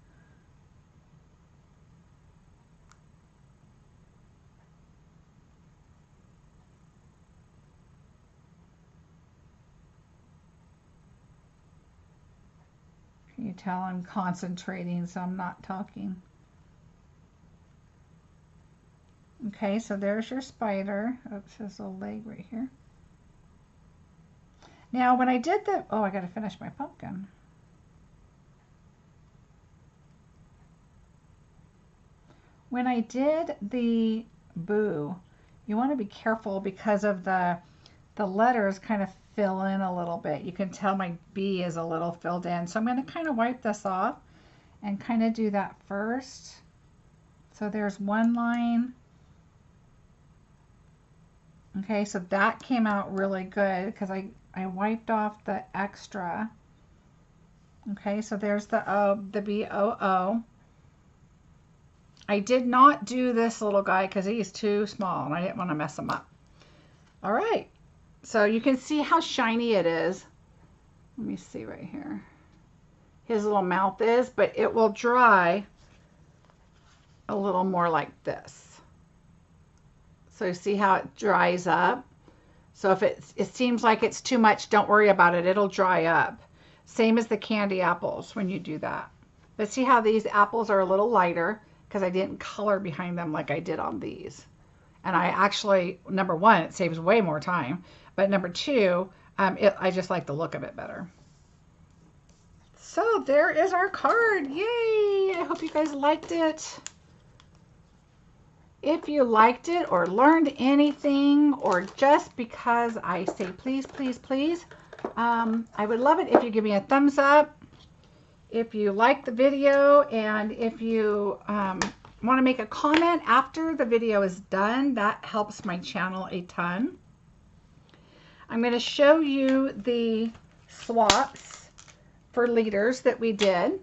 Can you tell I'm concentrating, so I'm not talking? Okay, so there's your spider. Oops, there's a leg right here. Now, when I did the, oh, I got to finish my pumpkin. When I did the boo, you want to be careful because of the letters kind of fill in a little bit. You can tell my B is a little filled in. So I'm going to kind of wipe this off and kind of do that first. So there's one line. Okay, so that came out really good because I wiped off the extra. Okay, so there's the O, the B-O-O. I did not do this little guy because he's too small and I didn't want to mess him up. All right, so you can see how shiny it is. Let me see right here. His little mouth is, but it will dry a little more like this. So you see how it dries up? So if it seems like it's too much, don't worry about it. It'll dry up. Same as the candy apples when you do that. But see how these apples are a little lighter because I didn't color behind them like I did on these. And I actually, number one, it saves way more time. But number two, I just like the look of it better. So there is our card. Yay! I hope you guys liked it. If you liked it or learned anything, or just because I say please, please, please, I would love it if you give me a thumbs up. If you like the video, and if you want to make a comment after the video is done, that helps my channel a ton. I'm going to show you the swaps for leaders that we did.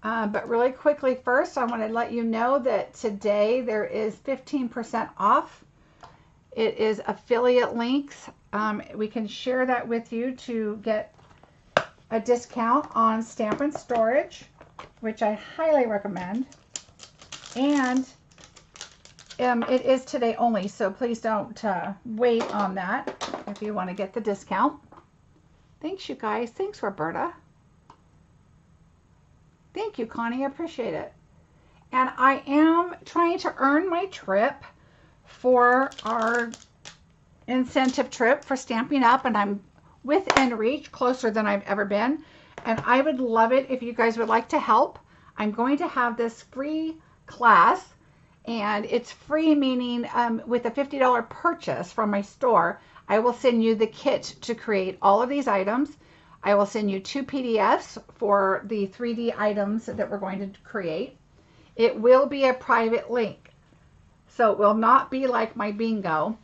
But really quickly first, I want to let you know that today there is 15% off. It is affiliate links. We can share that with you to get a discount on stamp and storage, which I highly recommend. And it is today only, so please don't wait on that if you want to get the discount. Thanks, you guys. Thanks, Roberta. Thank you, Connie. I appreciate it. And I am trying to earn my trip for our incentive trip for Stampin' Up, and I'm within reach, closer than I've ever been. And I would love it if you guys would like to help. I'm going to have this free class, and it's free meaning with a $50 purchase from my store, I will send you the kit to create all of these items. I will send you 2 PDFs for the 3D items that we're going to create. It will be a private link, so it will not be like my bingo.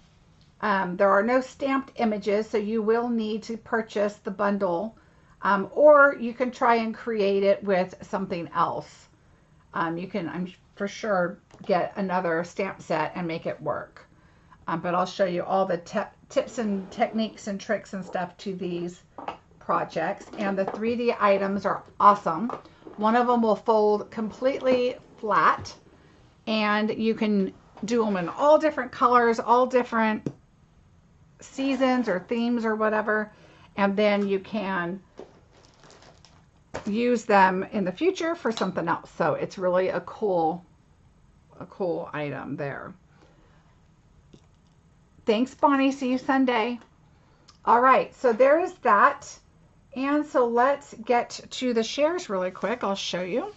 There are no stamped images, so you will need to purchase the bundle, or you can try and create it with something else. You can, I'm for sure, get another stamp set and make it work. But I'll show you all the tips and techniques and tricks and stuff to these projects. And the 3D items are awesome. One of them will fold completely flat, and you can do them in all different colors, all different seasons or themes or whatever, and then you can use them in the future for something else. So it's really a cool item there. Thanks, Bonnie. See you Sunday. All right, so there is that. And so let's get to the shares really quick. I'll show you.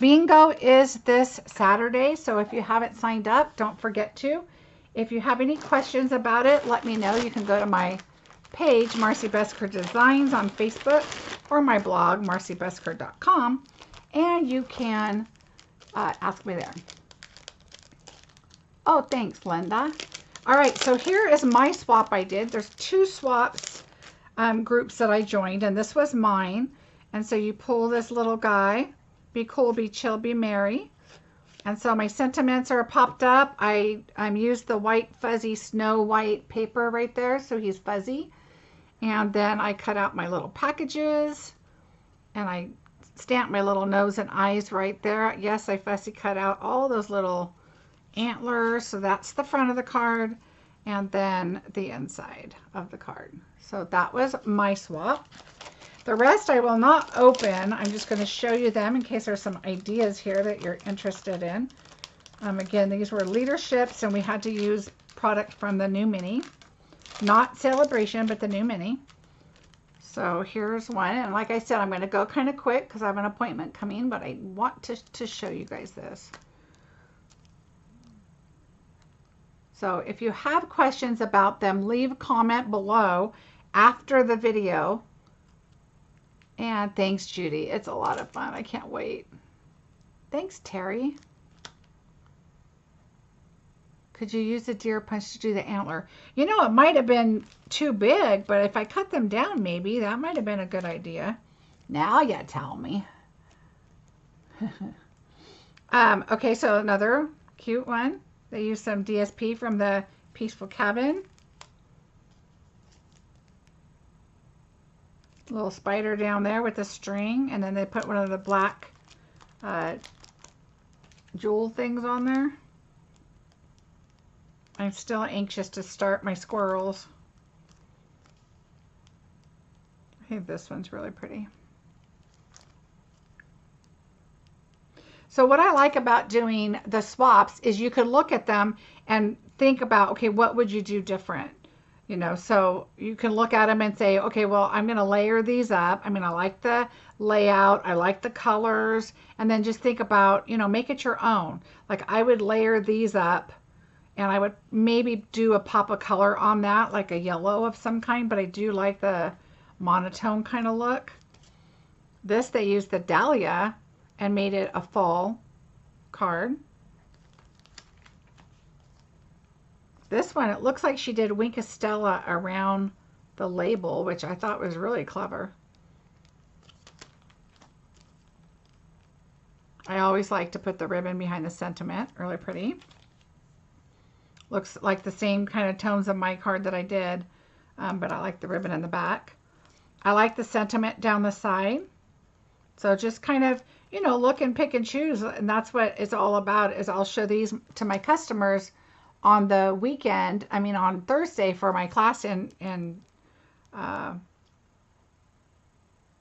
Bingo is this Saturday, so if you haven't signed up, don't forget to. If you have any questions about it, let me know. You can go to my page, Marcie Besecker Designs, on Facebook, or my blog, marciebeseckerdesigns.com, and you can ask me there. Oh, thanks, Linda. All right, so here is my swap I did. There's 2 swaps groups that I joined, and this was mine. And so you pull this little guy, be cool, be chill, be merry. And so my sentiments are popped up. I used the white fuzzy Snow White paper right there, so he's fuzzy. And then I cut out my little packages, and I stamped my little nose and eyes right there. Yes, I fussy cut out all those little antlers, so that's the front of the card, and then the inside of the card. So that was my swap. The rest I will not open. I'm just going to show you them in case there's some ideas here that you're interested in. Again, these were leaderships, and we had to use product from the new mini. Not sale-a-bration, but the new mini. So here's one, and like I said, I'm going to go kind of quick because I have an appointment coming, but I want to show you guys this. So if you have questions about them, leave a comment below after the video. And thanks, Judy. It's a lot of fun. I can't wait. Thanks, Terry. Could you use a deer punch to do the antler? You know, it might have been too big, but if I cut them down, maybe that might have been a good idea. Now you tell me. Okay, so another cute one. They used some DSP from the Peaceful Cabin. Little spider down there with a string, and then they put one of the black jewel things on there. I'm still anxious to start my squirrels. I think this one's really pretty. So what I like about doing the swaps is you could look at them and think about, okay, what would you do different? You know, so you can look at them and say, okay, well, I'm going to layer these up. I mean, I like the layout, I like the colors, and then just think about, you know, make it your own. Like I would layer these up and I would maybe do a pop of color on that, like a yellow of some kind, but I do like the monotone kind of look. This, they used the dahlia and made it a fall card. This one, it looks like she did Winkostella around the label, which I thought was really clever. I always like to put the ribbon behind the sentiment, really pretty. Looks like the same kind of tones of my card that I did, but I like the ribbon in the back. I like the sentiment down the side. So just kind of, you know, look and pick and choose, and that's what it's all about. Is I'll show these to my customers on the weekend, I mean on Thursday for my class at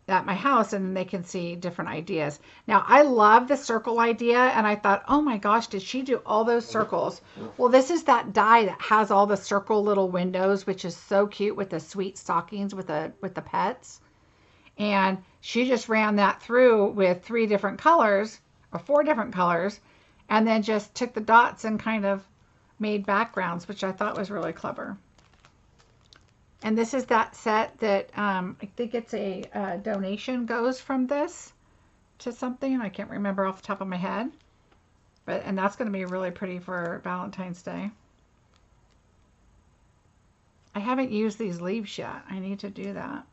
my house, and then they can see different ideas. Now I love the circle idea, and I thought, oh my gosh, did she do all those circles? Well, this is that die that has all the circle little windows, which is so cute with the sweet stockings with the pets. And she just ran that through with 3 different colors or 4 different colors, and then just took the dots and kind of made backgrounds, which I thought was really clever. And this is that set that I think it's a donation goes from this to something. I can't remember off the top of my head, and that's going to be really pretty for Valentine's Day. I haven't used these leaves yet. I need to do that.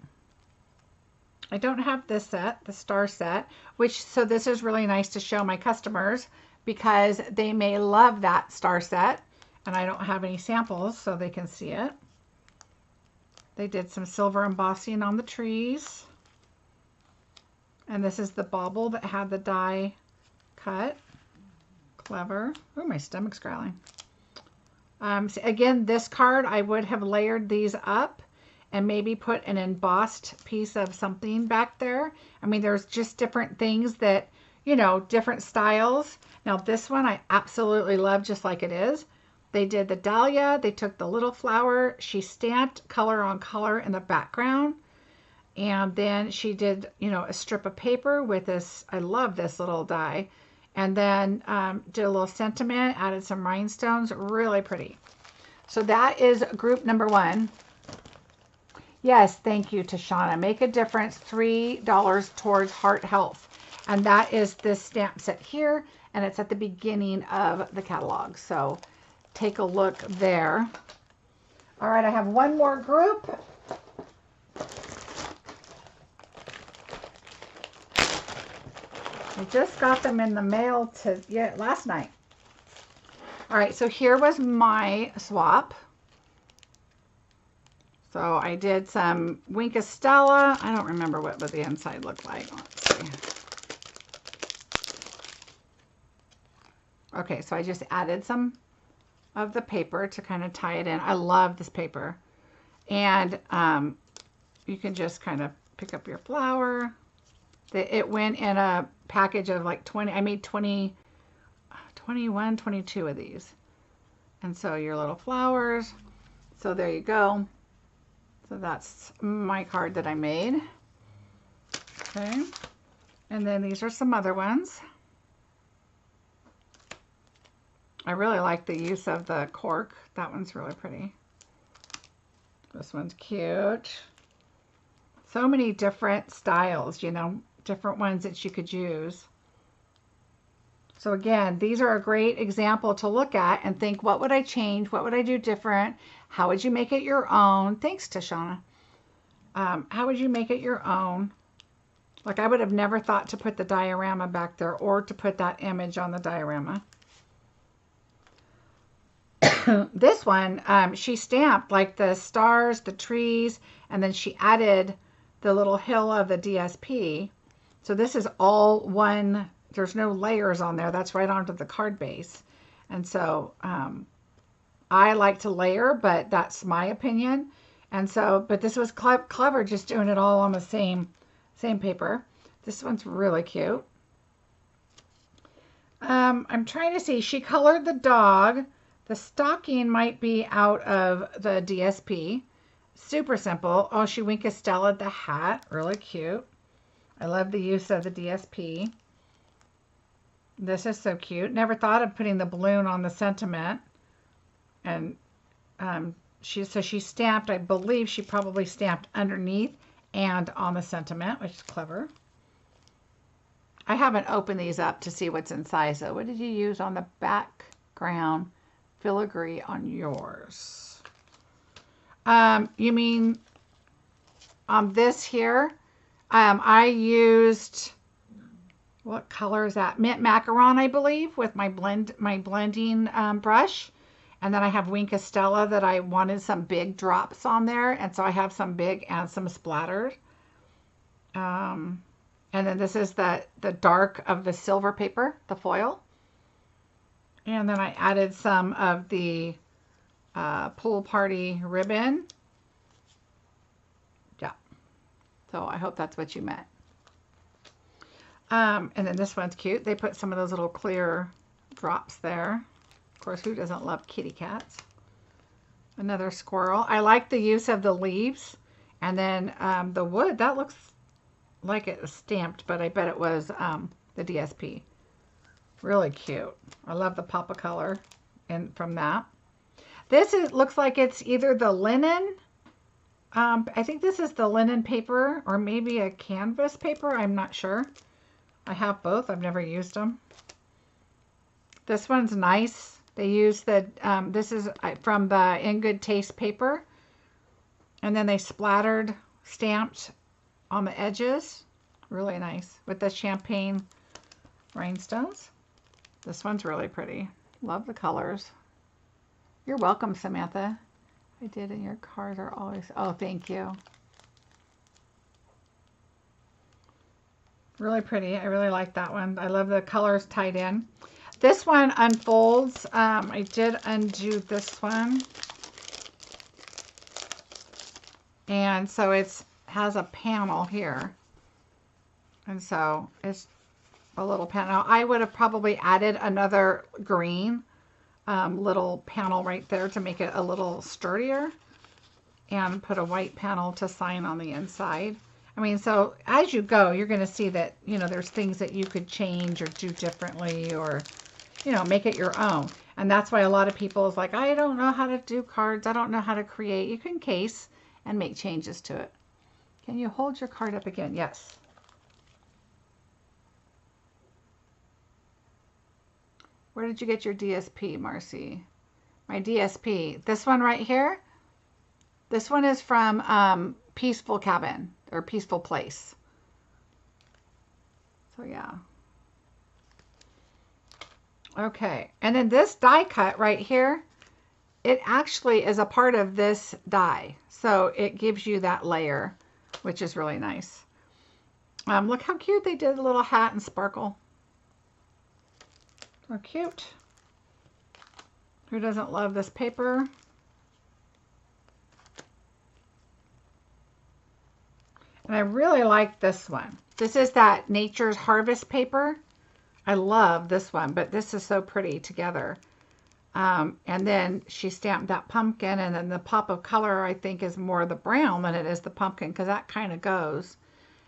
I don't have this set, the star set, so this is really nice to show my customers because they may love that star set, and I don't have any samples so they can see it. They did some silver embossing on the trees. And this is the bauble that had the die cut. Clever. Oh, my stomach's growling. So again, this card, I would have layered these up and maybe put an embossed piece of something back there. I mean, there's just different things that, you know, different styles. Now this one I absolutely love just like it is. They did the dahlia, they took the little flower, she stamped color on color in the background, and then she did, you know, a strip of paper with this, I love this little die, and then did a little sentiment, added some rhinestones, really pretty. So that is group number 1. Yes, thank you, Tashana. Make a difference, $3 towards heart health. And that is this stamp set here, and it's at the beginning of the catalog. So take a look there. All right, I have one more group. I just got them in the mail last night. All right, so here was my swap. So I did some Winkostella. I don't remember what the inside looked like. Let's see. Okay, so I just added some of the paper to kind of tie it in. I love this paper. And you can just kind of pick up your flower. It went in a package of like 20. I made 21, 22 of these. And so your little flowers. So there you go. So that's my card that I made. Okay. And then these are some other ones. I really like the use of the cork. That one's really pretty. This one's cute. So many different styles, you know, different ones that you could use. So again, these are a great example to look at and think, what would I change? What would I do different? How would you make it your own? Thanks, Tashana. How would you make it your own? Like I would have never thought to put the diorama back there or to put that image on the diorama. This one, she stamped like the stars, the trees, and then she added the little hill of the DSP. So this is all one, there's no layers on there. That's right onto the card base. And so I like to layer, but that's my opinion. And so, but this was clever just doing it all on the same paper. This one's really cute. I'm trying to see, she colored the dog. The stocking might be out of the DSP. Super simple. Oh, she Wink Estella the hat. Really cute. I love the use of the DSP. This is so cute. Never thought of putting the balloon on the sentiment. And she stamped, I believe she probably stamped underneath and on the sentiment, which is clever. I haven't opened these up to see what's inside. So what did you use on the background filigree on yours? You mean on this here? I used, what color is that? Mint Macaron, I believe, with my blending brush. And then I have Wink Estella that I wanted some big drops on there. And so I have some big and some splattered. And then this is the dark of the silver paper, the foil. And then I added some of the pool party ribbon. Yeah. So I hope that's what you meant. And then this one's cute. They put some of those little clear drops there. Of course, who doesn't love kitty cats? Another squirrel. I like the use of the leaves. And then the wood, that looks like it was stamped, but I bet it was the DSP. Really cute. I love the pop of color from that. This looks like it's either the linen. I think this is the linen paper or maybe a canvas paper. I'm not sure. I have both. I've never used them. This one's nice. They use the, this is from the In Good Taste paper. And then they stamped on the edges. Really nice. With the champagne rhinestones. This one's really pretty. Love the colors. You're welcome, Samantha. I did, and your cards are always, oh, thank you. Really pretty. I really like that one. I love the colors tied in. This one unfolds. I did undo this one. And so it has a panel here. And so it's a little panel. I would have probably added another green little panel right there to make it a little sturdier. And put a white panel to sign on the inside. I mean, so as you go, you're going to see that, you know, there's things that you could change or do differently or, you know, make it your own. And that's why a lot of people is like, I don't know how to do cards. I don't know how to create. You can case and make changes to it. Can you hold your card up again? Yes. Where did you get your DSP, Marcie? My DSP. This one right here. This one is from Peaceful Cabin or Peaceful Place. So yeah. Okay, and then this die cut right here, it actually is a part of this die. So it gives you that layer, which is really nice. Look how cute they did a little hat and sparkle. So cute. Who doesn't love this paper? And I really like this one. This is that Nature's Harvest paper. I love this one, but this is so pretty together. And then she stamped that pumpkin, and then the pop of color, I think, is more the brown than it is the pumpkin, because that kind of goes.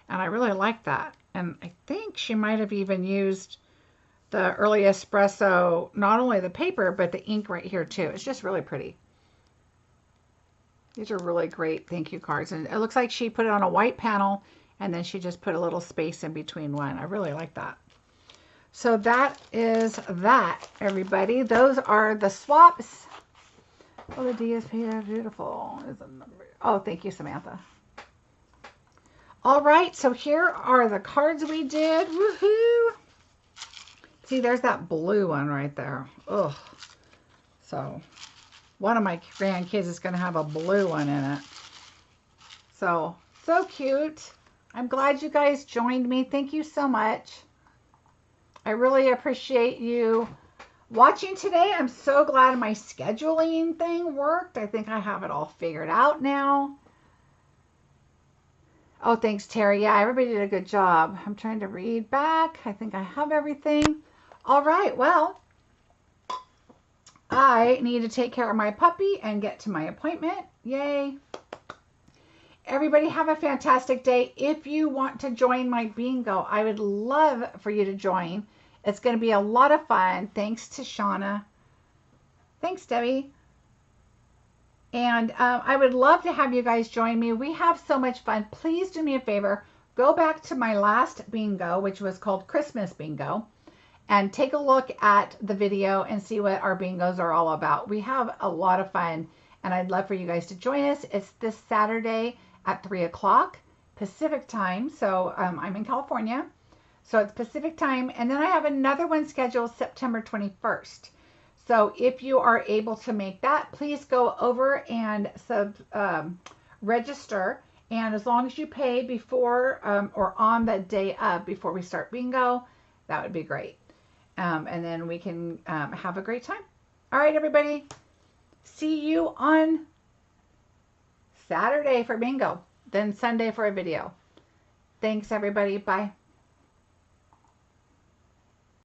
And I really like that. And I think she might have even used the early espresso, not only the paper, but the ink right here too. It's just really pretty. These are really great thank you cards. And it looks like she put it on a white panel and then she just put a little space in between one. I really like that. So that is that, everybody. Those are the swaps. Oh, the DSP are beautiful. Oh, thank you, Samantha. All right, so here are the cards we did. Woohoo! See, there's that blue one right there. Ugh. So one of my grandkids is going to have a blue one in it. So cute. I'm glad you guys joined me. Thank you so much. I really appreciate you watching today. I'm so glad my scheduling thing worked. I think I have it all figured out now. Oh, thanks, Terry. Yeah, everybody did a good job. I'm trying to read back. I think I have everything. All right, well, I need to take care of my puppy and get to my appointment. Yay. everybody have a fantastic day. If you want to join my bingo, I would love for you to join. It's going to be a lot of fun. Thanks to Shauna. Thanks, Debbie. And I would love to have you guys join me. We have so much fun. Please do me a favor. Go back to my last bingo, which was called Christmas Bingo, and take a look at the video and see what our bingos are all about. We have a lot of fun, and I'd love for you guys to join us. It's this Saturday at 3 o'clock Pacific time. So I'm in California. So it's Pacific time. And then I have another one scheduled September 21st. So if you are able to make that, please go over and register. And as long as you pay before or on the day of before we start bingo, that would be great. And then we can have a great time. All right, everybody. See you on Saturday for bingo, then Sunday for a video. Thanks, everybody. Bye.